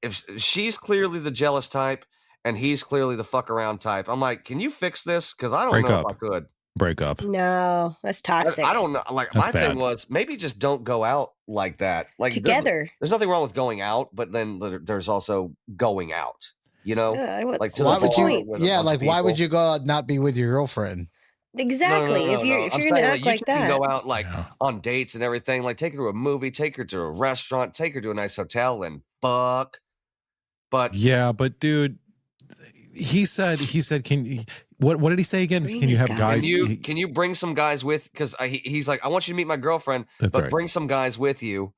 Speaker 2: if she's clearly the jealous type and he's clearly the fuck around type, I'm like, can you fix this? Because I don't know if I could.
Speaker 1: Break up.
Speaker 3: No, that's toxic.
Speaker 2: I don't know. Like
Speaker 1: that's
Speaker 2: my
Speaker 1: bad.
Speaker 2: thing was maybe just don't go out like that. Like
Speaker 3: together.
Speaker 2: There's nothing wrong with going out, but then there's also going out. You know, like
Speaker 4: why would you go out and not be with your girlfriend?
Speaker 3: Exactly.
Speaker 2: No,
Speaker 3: if you're
Speaker 2: I'm
Speaker 3: gonna act like that,
Speaker 2: you can go out like on dates and everything. Like take her to a movie, take her to a restaurant, take her to a nice hotel, and fuck. But
Speaker 1: yeah, but dude, he said, what did he say again? Can you have guys?
Speaker 2: Can you bring some guys with? Because he's like, I want you to meet my girlfriend, but bring some guys with you,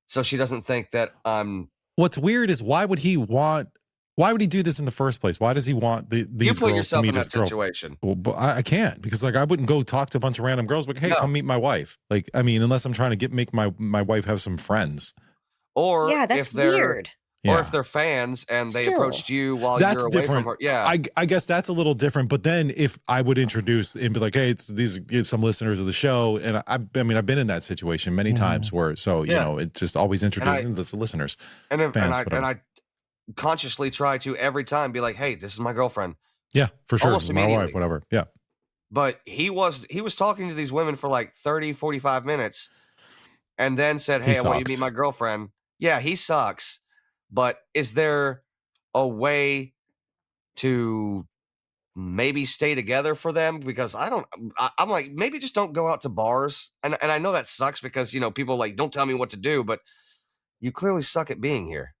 Speaker 2: so she doesn't think that I'm.
Speaker 1: What's weird is why would he do this in the first place? Why does he want these girls to meet his girl? You put yourself in that
Speaker 2: situation.
Speaker 1: Well, but I can't because like I wouldn't go talk to a bunch of random girls. Like, hey, come meet my wife. Like, I mean, unless I'm trying to make my wife have some friends.
Speaker 2: Or
Speaker 3: that's weird.
Speaker 2: Or if they're fans and they approached you while you're away
Speaker 1: different.
Speaker 2: from her. Yeah.
Speaker 1: I guess that's a little different. But then if I would introduce and be like, hey, it's some listeners of the show. And I mean, I've been in that situation many times where, you know, it's just always introducing the listeners.
Speaker 2: And I consciously try to every time be like, hey, this is my girlfriend.
Speaker 1: Yeah, for sure.
Speaker 2: Almost
Speaker 1: my wife, whatever. Yeah.
Speaker 2: But he was talking to these women for like 30, 45 minutes and then said, hey, I want you to meet my girlfriend. Yeah, he sucks. But is there a way to maybe stay together for them? Because I'm like, maybe just don't go out to bars. And I know that sucks because, you know, people like, don't tell me what to do, but you clearly suck at being here.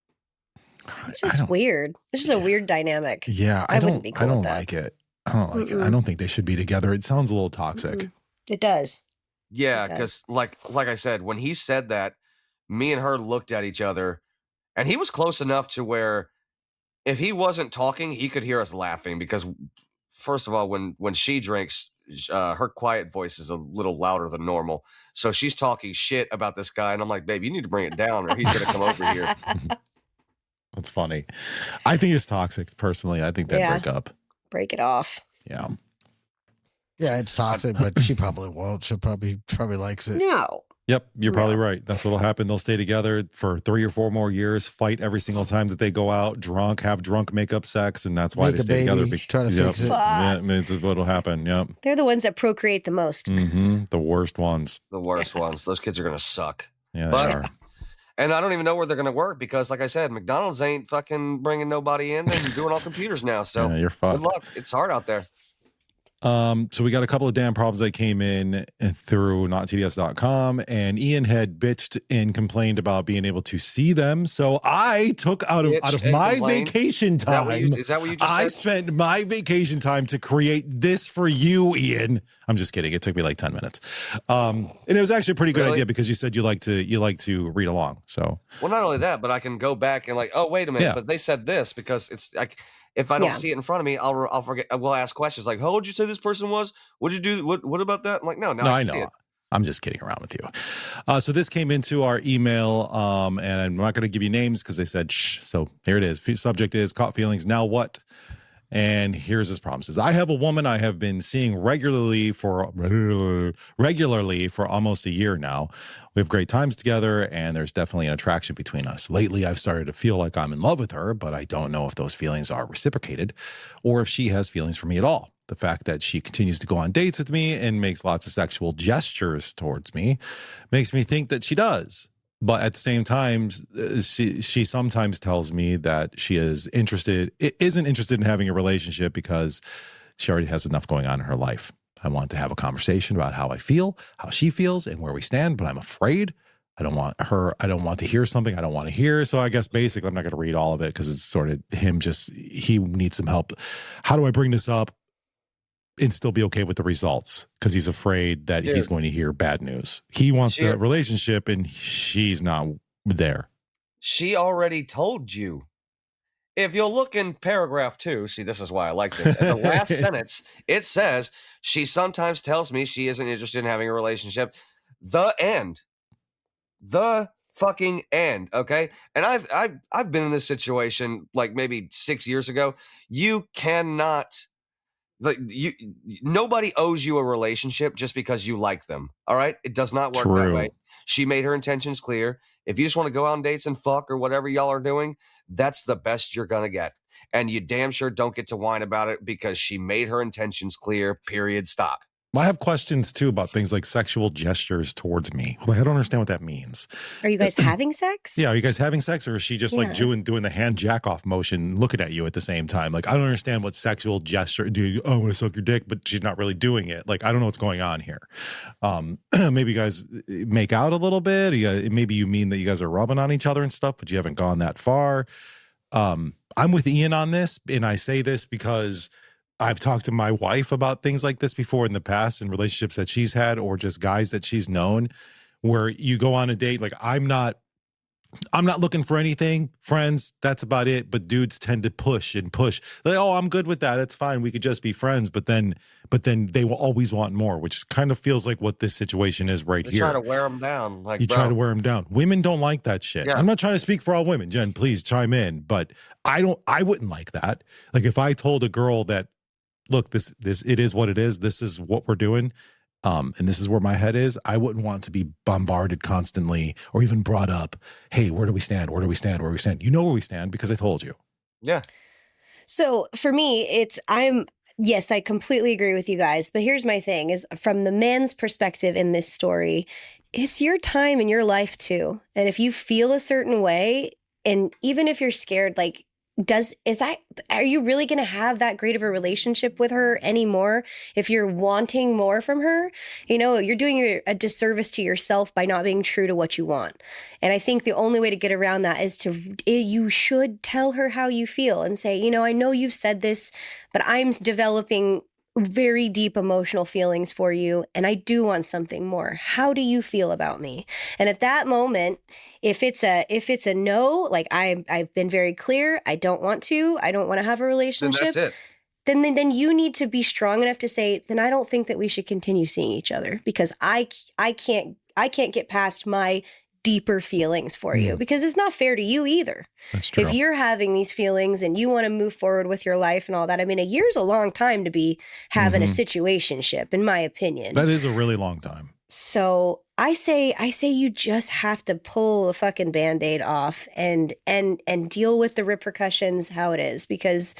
Speaker 3: It's just weird. It's just a weird dynamic.
Speaker 1: Yeah, I wouldn't be cool with that. Like it. I don't like it. I don't think they should be together. It sounds a little toxic.
Speaker 3: It does.
Speaker 2: Yeah, because like I said, when he said that, me and her looked at each other. And he was close enough to where if he wasn't talking, he could hear us laughing because, first of all, when she drinks, her quiet voice is a little louder than normal. So she's talking shit about this guy. And I'm like, babe, you need to bring it down or he's going to come over here.
Speaker 1: That's funny. I think it's toxic, personally. I think they'd break up.
Speaker 3: Break it off.
Speaker 1: Yeah.
Speaker 4: Yeah, it's toxic, but she probably won't. She'll probably likes it.
Speaker 3: No.
Speaker 1: Yep, you're probably right. That's what'll happen. They'll stay together for 3 or 4 more years, fight every single time that they go out, have drunk makeup sex, and that's why they stay together.
Speaker 4: Trying to fix it.
Speaker 1: Yeah, it's what'll happen. Yep.
Speaker 3: They're the ones that procreate the most.
Speaker 1: The worst ones.
Speaker 2: The worst ones. Those kids are gonna suck.
Speaker 1: Yeah, they are.
Speaker 2: And I don't even know where they're gonna work because, like I said, McDonald's ain't fucking bringing nobody in and doing all computers now. So
Speaker 1: you're fucked.
Speaker 2: Good luck. It's hard out there.
Speaker 1: So we got a couple of damn problems that came in through nottds.com, and Ian had bitched and complained about being able to see them. So I took out of my vacation time.
Speaker 2: Is that what you just said?
Speaker 1: I spent my vacation time to create this for you, Ian. I'm just kidding. It took me like 10 minutes. And it was actually a pretty good idea because you said you like to read along. So
Speaker 2: well, not only that, but I can go back and like, oh, wait a minute, but they said this because it's like. If I don't see it in front of me, I'll forget. We'll ask questions like, "How would you say this person was? What'd you do? What about that?" I'm like, no, I know. It.
Speaker 1: I'm just kidding around with you. So this came into our email, and I'm not going to give you names because they said shh. So here it is. Subject is caught feelings. Now what? And here's his problem. It says, I have a woman I have been seeing regularly for almost a year now. We have great times together, and there's definitely an attraction between us. Lately, I've started to feel like I'm in love with her, but I don't know if those feelings are reciprocated or if she has feelings for me at all. The fact that she continues to go on dates with me and makes lots of sexual gestures towards me makes me think that she does. But at the same time, she sometimes tells me that she isn't interested in having a relationship because she already has enough going on in her life. I want to have a conversation about how I feel, how she feels, and where we stand, but I'm afraid. I don't want to hear something I don't want to hear. So I guess basically I'm not going to read all of it because it's sort of him he needs some help. How do I bring this up and still be okay with the results? Because he's afraid that he's going to hear bad news. He wants the relationship and she's not there.
Speaker 2: She already told you if you'll look in paragraph 2, see, this is why I like this. In the last sentence, it says, she sometimes tells me she isn't interested in having a relationship. The end. The fucking end. Okay. And I've been in this situation like maybe 6 years ago. You cannot, like, nobody owes you a relationship just because you like them. All right. It does not work that way. She made her intentions clear. If you just want to go out on dates and fuck or whatever y'all are doing, that's the best you're going to get. And you damn sure don't get to whine about it because she made her intentions clear, period, stop.
Speaker 1: I have questions too about things like sexual gestures towards me. Like, I don't understand what that means.
Speaker 3: Are you guys having sex?
Speaker 1: Yeah, are you guys having sex, or is she just like doing the hand jack off motion, looking at you at the same time? Like, I don't understand what sexual gesture. I want to suck your dick, but she's not really doing it. Like, I don't know what's going on here. Maybe you guys make out a little bit. Maybe you mean that you guys are rubbing on each other and stuff, but you haven't gone that far. I'm with Ian on this, and I say this because I've talked to my wife about things like this before in the past, in relationships that she's had or just guys that she's known, where you go on a date. Like, I'm not looking for anything, friends, that's about it. But dudes tend to push and push. Like, oh, I'm good with that. It's fine. We could just be friends. But then they will always want more, which kind of feels like what this situation is right here.
Speaker 2: Try to wear them down. Like,
Speaker 1: you try to wear them down. Women don't like that shit. Yeah. I'm not trying to speak for all women. Jen, please chime in. But I wouldn't like that. Like, if I told a girl that, look, this it is what it is. This is what we're doing. And this is where my head is. I wouldn't want to be bombarded constantly or even brought up. Hey, where do we stand? Where do we stand? Where do we stand? You know where we stand because I told you.
Speaker 2: Yeah.
Speaker 3: So for me, yes, I completely agree with you guys. But here's my thing is, from the man's perspective in this story, it's your time in your life too. And if you feel a certain way, and even if you're scared, like, are you really going to have that great of a relationship with her anymore if you're wanting more from her? You know, you're doing a disservice to yourself by not being true to what you want. And I think the only way to get around that is you should tell her how you feel and say, you know, I know you've said this, but I'm developing very deep emotional feelings for you, and I do want something more. How do you feel about me? And at that moment, if it's a no, like I've been very clear, I don't want to have a relationship.
Speaker 2: Then that's it.
Speaker 3: Then you need to be strong enough to say, then I don't think that we should continue seeing each other, because I can't get past my deeper feelings for you, because it's not fair to you either.
Speaker 1: That's true.
Speaker 3: If you're having these feelings and you want to move forward with your life and all that, I mean, a year's a long time to be having a situationship, in my opinion.
Speaker 1: That is a really long time.
Speaker 3: So I say you just have to pull the fucking Band-Aid off and deal with the repercussions how it is, because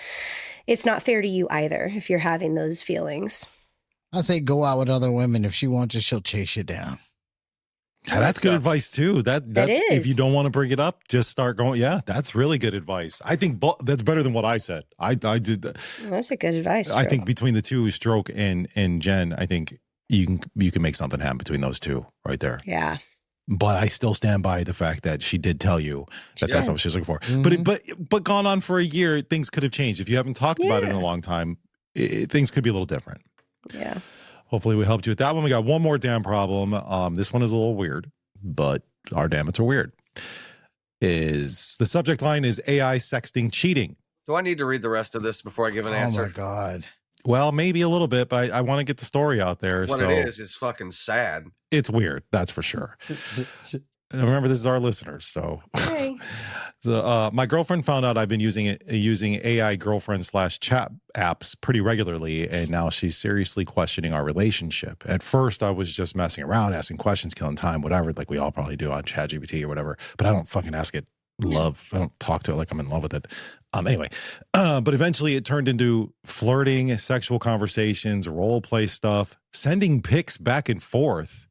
Speaker 3: it's not fair to you either if you're having those feelings.
Speaker 4: I say go out with other women. If she wants you, she'll chase you down.
Speaker 1: Yeah, that's good advice too. That
Speaker 3: is.
Speaker 1: If you don't want to bring it up, just start going. Yeah, that's really good advice. I think that's better than what I said. I did that.
Speaker 3: That's a good advice.
Speaker 1: I think between the two, Stroke and Jen, I think you can make something happen between those two right there.
Speaker 3: Yeah.
Speaker 1: But I still stand by the fact that she did tell you that that's not what she's looking for. But gone on for a year, things could have changed. If you haven't talked about it in a long time, things could be a little different.
Speaker 3: Yeah.
Speaker 1: Hopefully we helped you with that one. We got one more damn problem. This one is a little weird, but our damn it's are weird. The subject line is AI sexting cheating.
Speaker 2: Do I need to read the rest of this before I give an answer?
Speaker 4: Oh my God.
Speaker 1: Well, maybe a little bit, but I want to get the story out there.
Speaker 2: What it is fucking sad.
Speaker 1: It's weird, that's for sure. And remember, this is our listeners, so.
Speaker 3: Okay.
Speaker 1: So, my girlfriend found out I've been using AI girlfriend / chat apps pretty regularly, and now she's seriously questioning our relationship. At first, I was just messing around, asking questions, killing time, whatever, like we all probably do on ChatGPT or whatever. But I don't fucking ask it love. I don't talk to it like I'm in love with it. Anyway, but eventually it turned into flirting, sexual conversations, role play stuff, sending pics back and forth.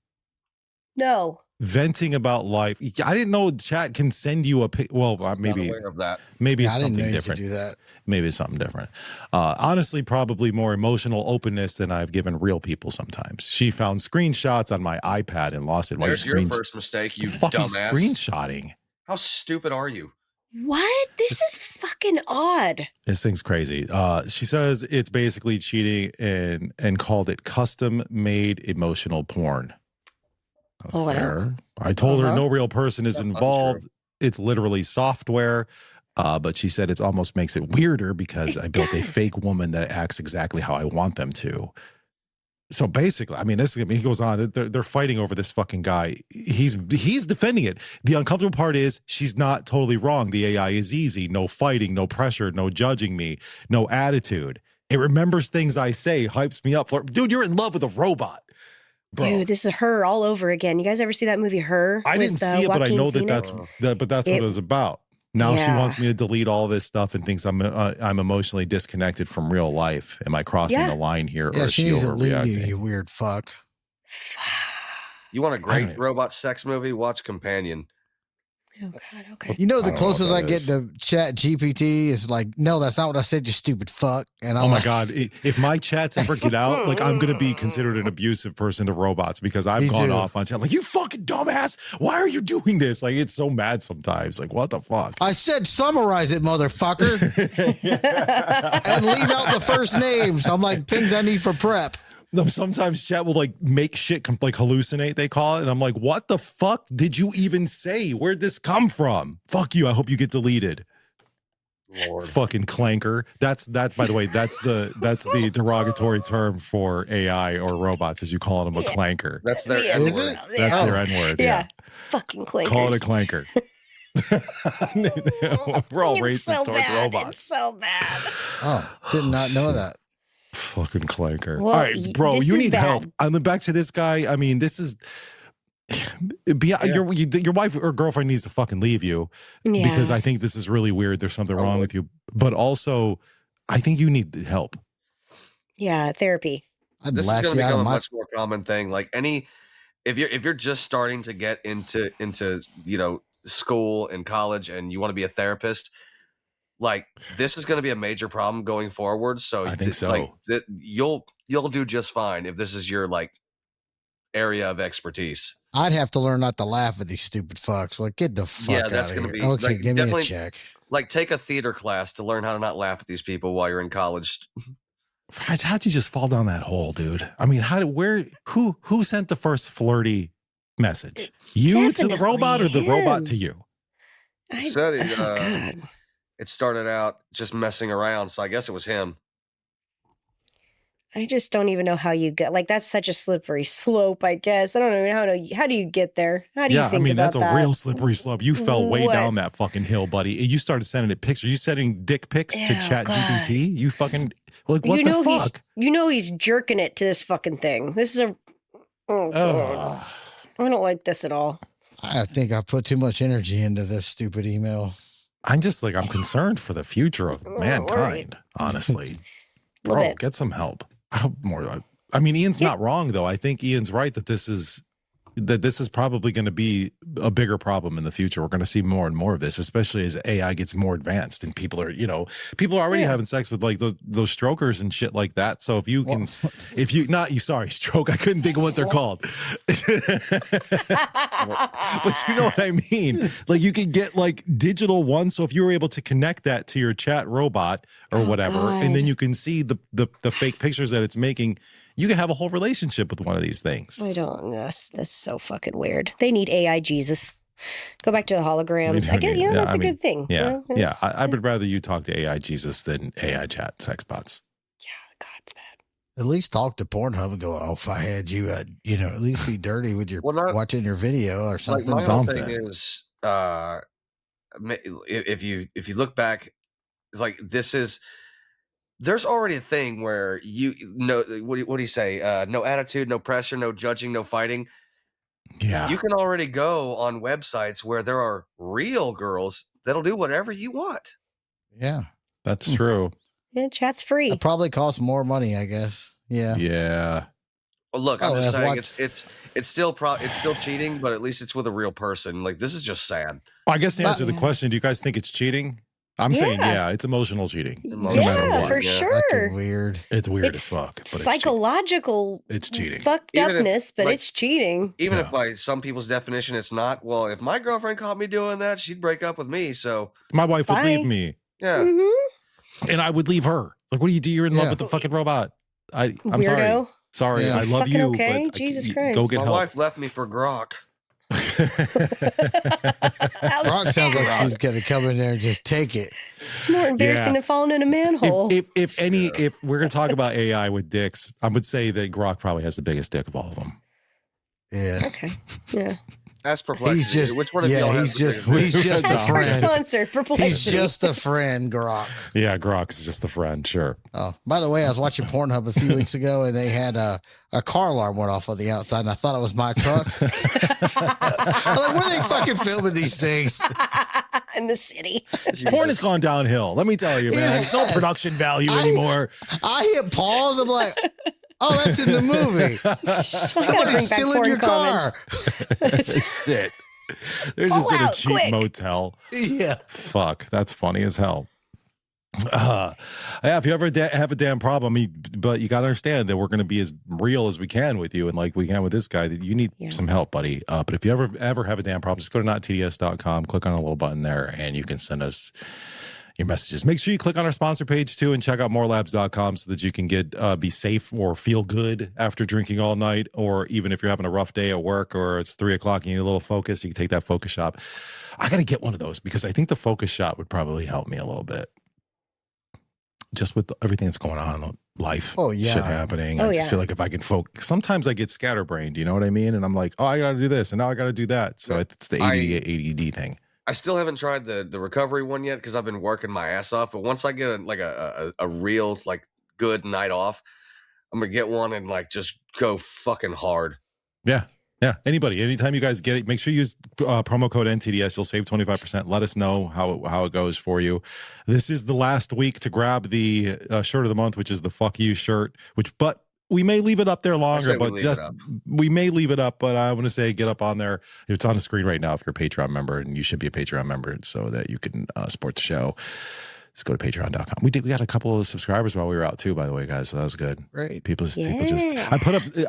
Speaker 3: No.
Speaker 1: Venting about life. I didn't know chat can send you a pic. Well, maybe
Speaker 2: aware of that.
Speaker 1: Maybe it's
Speaker 4: I
Speaker 1: something
Speaker 4: didn't know
Speaker 1: different.
Speaker 4: You could do that.
Speaker 1: Maybe it's something different. Honestly, probably more emotional openness than I've given real people sometimes. She found screenshots on my iPad and lost it.
Speaker 2: There's your first mistake, you dumbass.
Speaker 1: Screenshotting.
Speaker 2: How stupid are you?
Speaker 3: What? This is fucking odd.
Speaker 1: This thing's crazy. She says it's basically cheating and called it custom-made emotional porn. That's fair. I told her no real person is involved. It's literally software. But she said it almost makes it weirder because I built a fake woman that acts exactly how I want them to. So basically, I mean, he goes on. They're fighting over this fucking guy. He's defending it. The uncomfortable part is she's not totally wrong. The AI is easy. No fighting, no pressure, no judging me, no attitude. It remembers things I say, hypes me up. Dude, you're in love with a robot. Bro.
Speaker 3: Dude, this is Her all over again. You guys ever see that movie Her?
Speaker 1: I didn't see it, but I know that's what it was about. Now she wants me to delete all this stuff and thinks I'm emotionally disconnected from real life. Am I crossing the line here?
Speaker 4: Yeah,
Speaker 1: or
Speaker 4: she needs to leave you, you weird fuck.
Speaker 2: You want a great robot sex movie? Watch Companion.
Speaker 3: Oh God, okay.
Speaker 4: You know, the closest I get to Chat GPT is like, no, that's not what I said, you stupid fuck. And I'm
Speaker 1: my God, if my chats ever get out, like I'm going to be considered an abusive person to robots because I've gone off on chat like, you fucking dumbass. Why are you doing this? Like, it's so mad sometimes. Like, what the fuck?
Speaker 4: I said, summarize it, motherfucker. And leave out the first names. I'm like, things I need for prep.
Speaker 1: No, sometimes chat will like make shit like hallucinate, they call it. And I'm like, what the fuck did you even say? Where'd this come from? Fuck you. I hope you get deleted. Lord. Fucking clanker. That's by the way, that's the derogatory term for AI or robots, as you call them, a clanker.
Speaker 2: That's their
Speaker 4: Is
Speaker 2: N-word.
Speaker 4: it?
Speaker 1: That's their N-word. Yeah.
Speaker 3: Fucking clankers.
Speaker 1: Call it a clanker. We're all racist towards robots.
Speaker 3: It's so bad.
Speaker 4: Oh, did not know that.
Speaker 1: Fucking clanker.
Speaker 3: Well,
Speaker 1: all right, bro, you need help.
Speaker 3: bad.
Speaker 1: I'm back to this guy. I mean, this is your wife or girlfriend needs to fucking leave you because I think this is really weird. There's something wrong with you, but also I think you need help.
Speaker 3: Yeah, therapy.
Speaker 2: This is going to become a much more common thing. Like if you're just starting to get into school and college and you want to be a therapist, like this is going to be a major problem going forward. So
Speaker 1: I think so.
Speaker 2: Like you'll do just fine if this is your like area of expertise.
Speaker 4: I'd have to learn not to laugh at these stupid fucks. Like, get the fuck out of here. Yeah, that's going to be okay. Like, give me a check.
Speaker 2: Like, take a theater class to learn how to not laugh at these people while you're in college.
Speaker 1: How'd you just fall down that hole, dude? I mean, who sent the first flirty message? You to the robot or the robot to you?
Speaker 2: God. It started out just messing around, so I guess it was him.
Speaker 3: I just don't even know how you get, like, that's such a slippery slope, I guess. I don't know how do you get there? How do you think about that?
Speaker 1: That's a real slippery slope. You fell way down that fucking hill, buddy. You started sending it pictures. You sending dick pics to Chat GPT? You fucking, like, what the fuck?
Speaker 3: He's jerking it to this fucking thing. This is God. I don't like this at all.
Speaker 4: I think I put too much energy into this stupid email.
Speaker 1: I'm concerned for the future of mankind, honestly. Bro, get some help. I mean, Ian's not wrong, though. I think Ian's right that this is probably going to be a bigger problem in the future. We're going to see more and more of this, especially as AI gets more advanced and people are already having sex with like those strokers and shit like that. So if you can, stroke, I couldn't think of what they're called. But you know what I mean? Like you can get like digital ones. So if you were able to connect that to your chat robot or whatever, and then you can see the fake pictures that it's making, you can have a whole relationship with one of these things.
Speaker 3: That's so fucking weird. They need AI Jesus. Go back to the holograms. I get, that's a good thing.
Speaker 1: Yeah. I would rather you talk to AI Jesus than AI chat sex bots.
Speaker 3: Yeah, God, it's bad.
Speaker 4: At least talk to Pornhub and go, if I had you, at least be dirty with your watching your video or something.
Speaker 2: Like my whole thing is, if you look back, it's like there's already a thing where what do you say? No attitude, no pressure, no judging, no fighting.
Speaker 1: Yeah.
Speaker 2: You can already go on websites where there are real girls that'll do whatever you want.
Speaker 4: Yeah.
Speaker 1: That's true.
Speaker 3: Yeah, chat's free.
Speaker 4: It probably costs more money, I guess. Yeah.
Speaker 1: Yeah.
Speaker 2: Well, look, I'm just saying it's still cheating, but at least it's with a real person. Like this is just sad.
Speaker 1: I guess to answer the question, do you guys think it's cheating? I'm saying, it's emotional cheating.
Speaker 3: For sure.
Speaker 4: Fucking weird.
Speaker 1: It's weird as fuck. But
Speaker 3: psychological.
Speaker 1: It's cheating.
Speaker 3: Fucked upness, but it's cheating.
Speaker 2: Even if by some people's definition it's not. Well, if my girlfriend caught me doing that, she'd break up with me. So
Speaker 1: my wife would leave me.
Speaker 2: Yeah.
Speaker 3: Mm-hmm.
Speaker 1: And I would leave her. Like, what do you do? You're in love with the fucking robot. I'm
Speaker 3: Weirdo.
Speaker 1: sorry. I love you.
Speaker 3: Okay?
Speaker 1: But
Speaker 3: Jesus Christ.
Speaker 1: Go get help.
Speaker 2: My wife left me for Grok.
Speaker 4: Grok sounds like he's going to come in there and just take it.
Speaker 3: It's more embarrassing than falling in a manhole.
Speaker 1: If we're going to talk about AI with dicks, I would say that Grok probably has the biggest dick of all of them.
Speaker 4: Yeah.
Speaker 3: Okay. Yeah.
Speaker 2: That's perplexing.
Speaker 4: He's just,
Speaker 2: which one of y'all
Speaker 4: he's just a friend.
Speaker 3: Sponsor,
Speaker 4: He's just a friend, Grok.
Speaker 1: Yeah, Grok's just a friend, sure.
Speaker 4: Oh, by the way, I was watching Pornhub a few weeks ago, and they had a car alarm went off on the outside, and I thought it was my truck. I'm like, where are they fucking filming these things?
Speaker 3: In the city.
Speaker 1: Porn has gone downhill. Let me tell you, man. There's no production value anymore.
Speaker 4: I hit pause. I'm like, oh, that's in the movie. Somebody's stealing your car.
Speaker 1: Shit. They're just in a cheap motel.
Speaker 4: Yeah.
Speaker 1: Fuck. That's funny as hell. Yeah, if you ever have a damn problem, but you got to understand that we're going to be as real as we can with you, and like we can with this guy. That you need some help, buddy. But if you ever have a damn problem, just go to nottds.com, click on a little button there, and you can send us your messages. Make sure you click on our sponsor page too, and check out morelabs.com so that you can be safe or feel good after drinking all night, or even if you're having a rough day at work or it's 3:00 and you need a little focus, you can take that focus shot. I got to get one of those because I think the focus shot would probably help me a little bit. Just with everything that's going on in life, shit happening. I just feel like if I can focus, sometimes I get scatterbrained, you know what I mean? And I'm like, oh, I got to do this, and now I got to do that. So it's the ADD thing.
Speaker 2: I still haven't tried the recovery one yet because I've been working my ass off. But once I get a real good night off, I'm gonna get one and just go fucking hard.
Speaker 1: Yeah. Yeah, anytime you guys get it, make sure you use promo code NTDS. You'll save 25%. Let us know how it goes for you. This is the last week to grab the shirt of the month, which is the fuck you shirt. But we may leave it up there longer. But we may leave it up. But I want to say get up on there. It's on the screen right now if you're a Patreon member, and you should be a Patreon member so that you can support the show. Just go to patreon.com. We got a couple of subscribers while we were out too, by the way, guys. So that was good.
Speaker 4: Right.
Speaker 1: People just I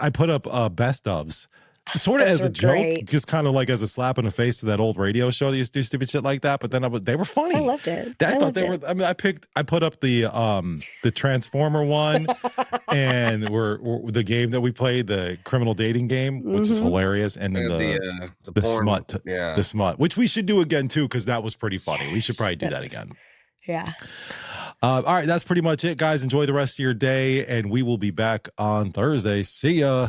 Speaker 1: put up best ofs. Sort of as a joke, just kind of like as a slap in the face to that old radio show that used to do stupid shit like that. But then they were funny.
Speaker 3: I loved it.
Speaker 1: I thought they were. I mean, I put up the Transformer one, and the game that we played, the criminal dating game, which is hilarious, and then the smut, the smut, which we should do again too, because that was pretty funny. We should probably do that again.
Speaker 3: Yeah.
Speaker 1: All right, that's pretty much it, guys. Enjoy the rest of your day, and we will be back on Thursday. See ya.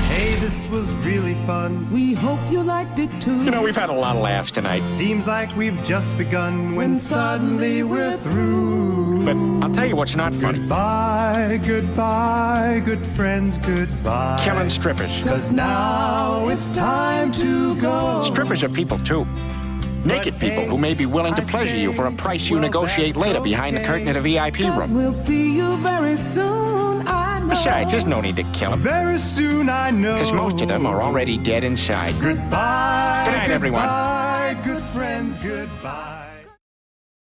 Speaker 7: Hey, this was really fun. We hope you liked it too.
Speaker 8: You know, we've had a lot of laughs tonight.
Speaker 7: Seems like we've just begun when suddenly we're through.
Speaker 8: But I'll tell you what's not funny.
Speaker 7: Goodbye, goodbye, good friends, goodbye.
Speaker 8: Killing strippers.
Speaker 7: 'Cause now it's time to go.
Speaker 8: Strippers are people too. Naked people who may be willing to pleasure you for a price you negotiate later behind the curtain at a VIP room.
Speaker 7: We'll see you very soon, I know.
Speaker 8: Besides, there's no need to kill them.
Speaker 7: Very soon, I know.
Speaker 8: Because most of them are already dead inside.
Speaker 7: Goodbye.
Speaker 8: Good night, everyone.
Speaker 7: Goodbye, good friends, goodbye.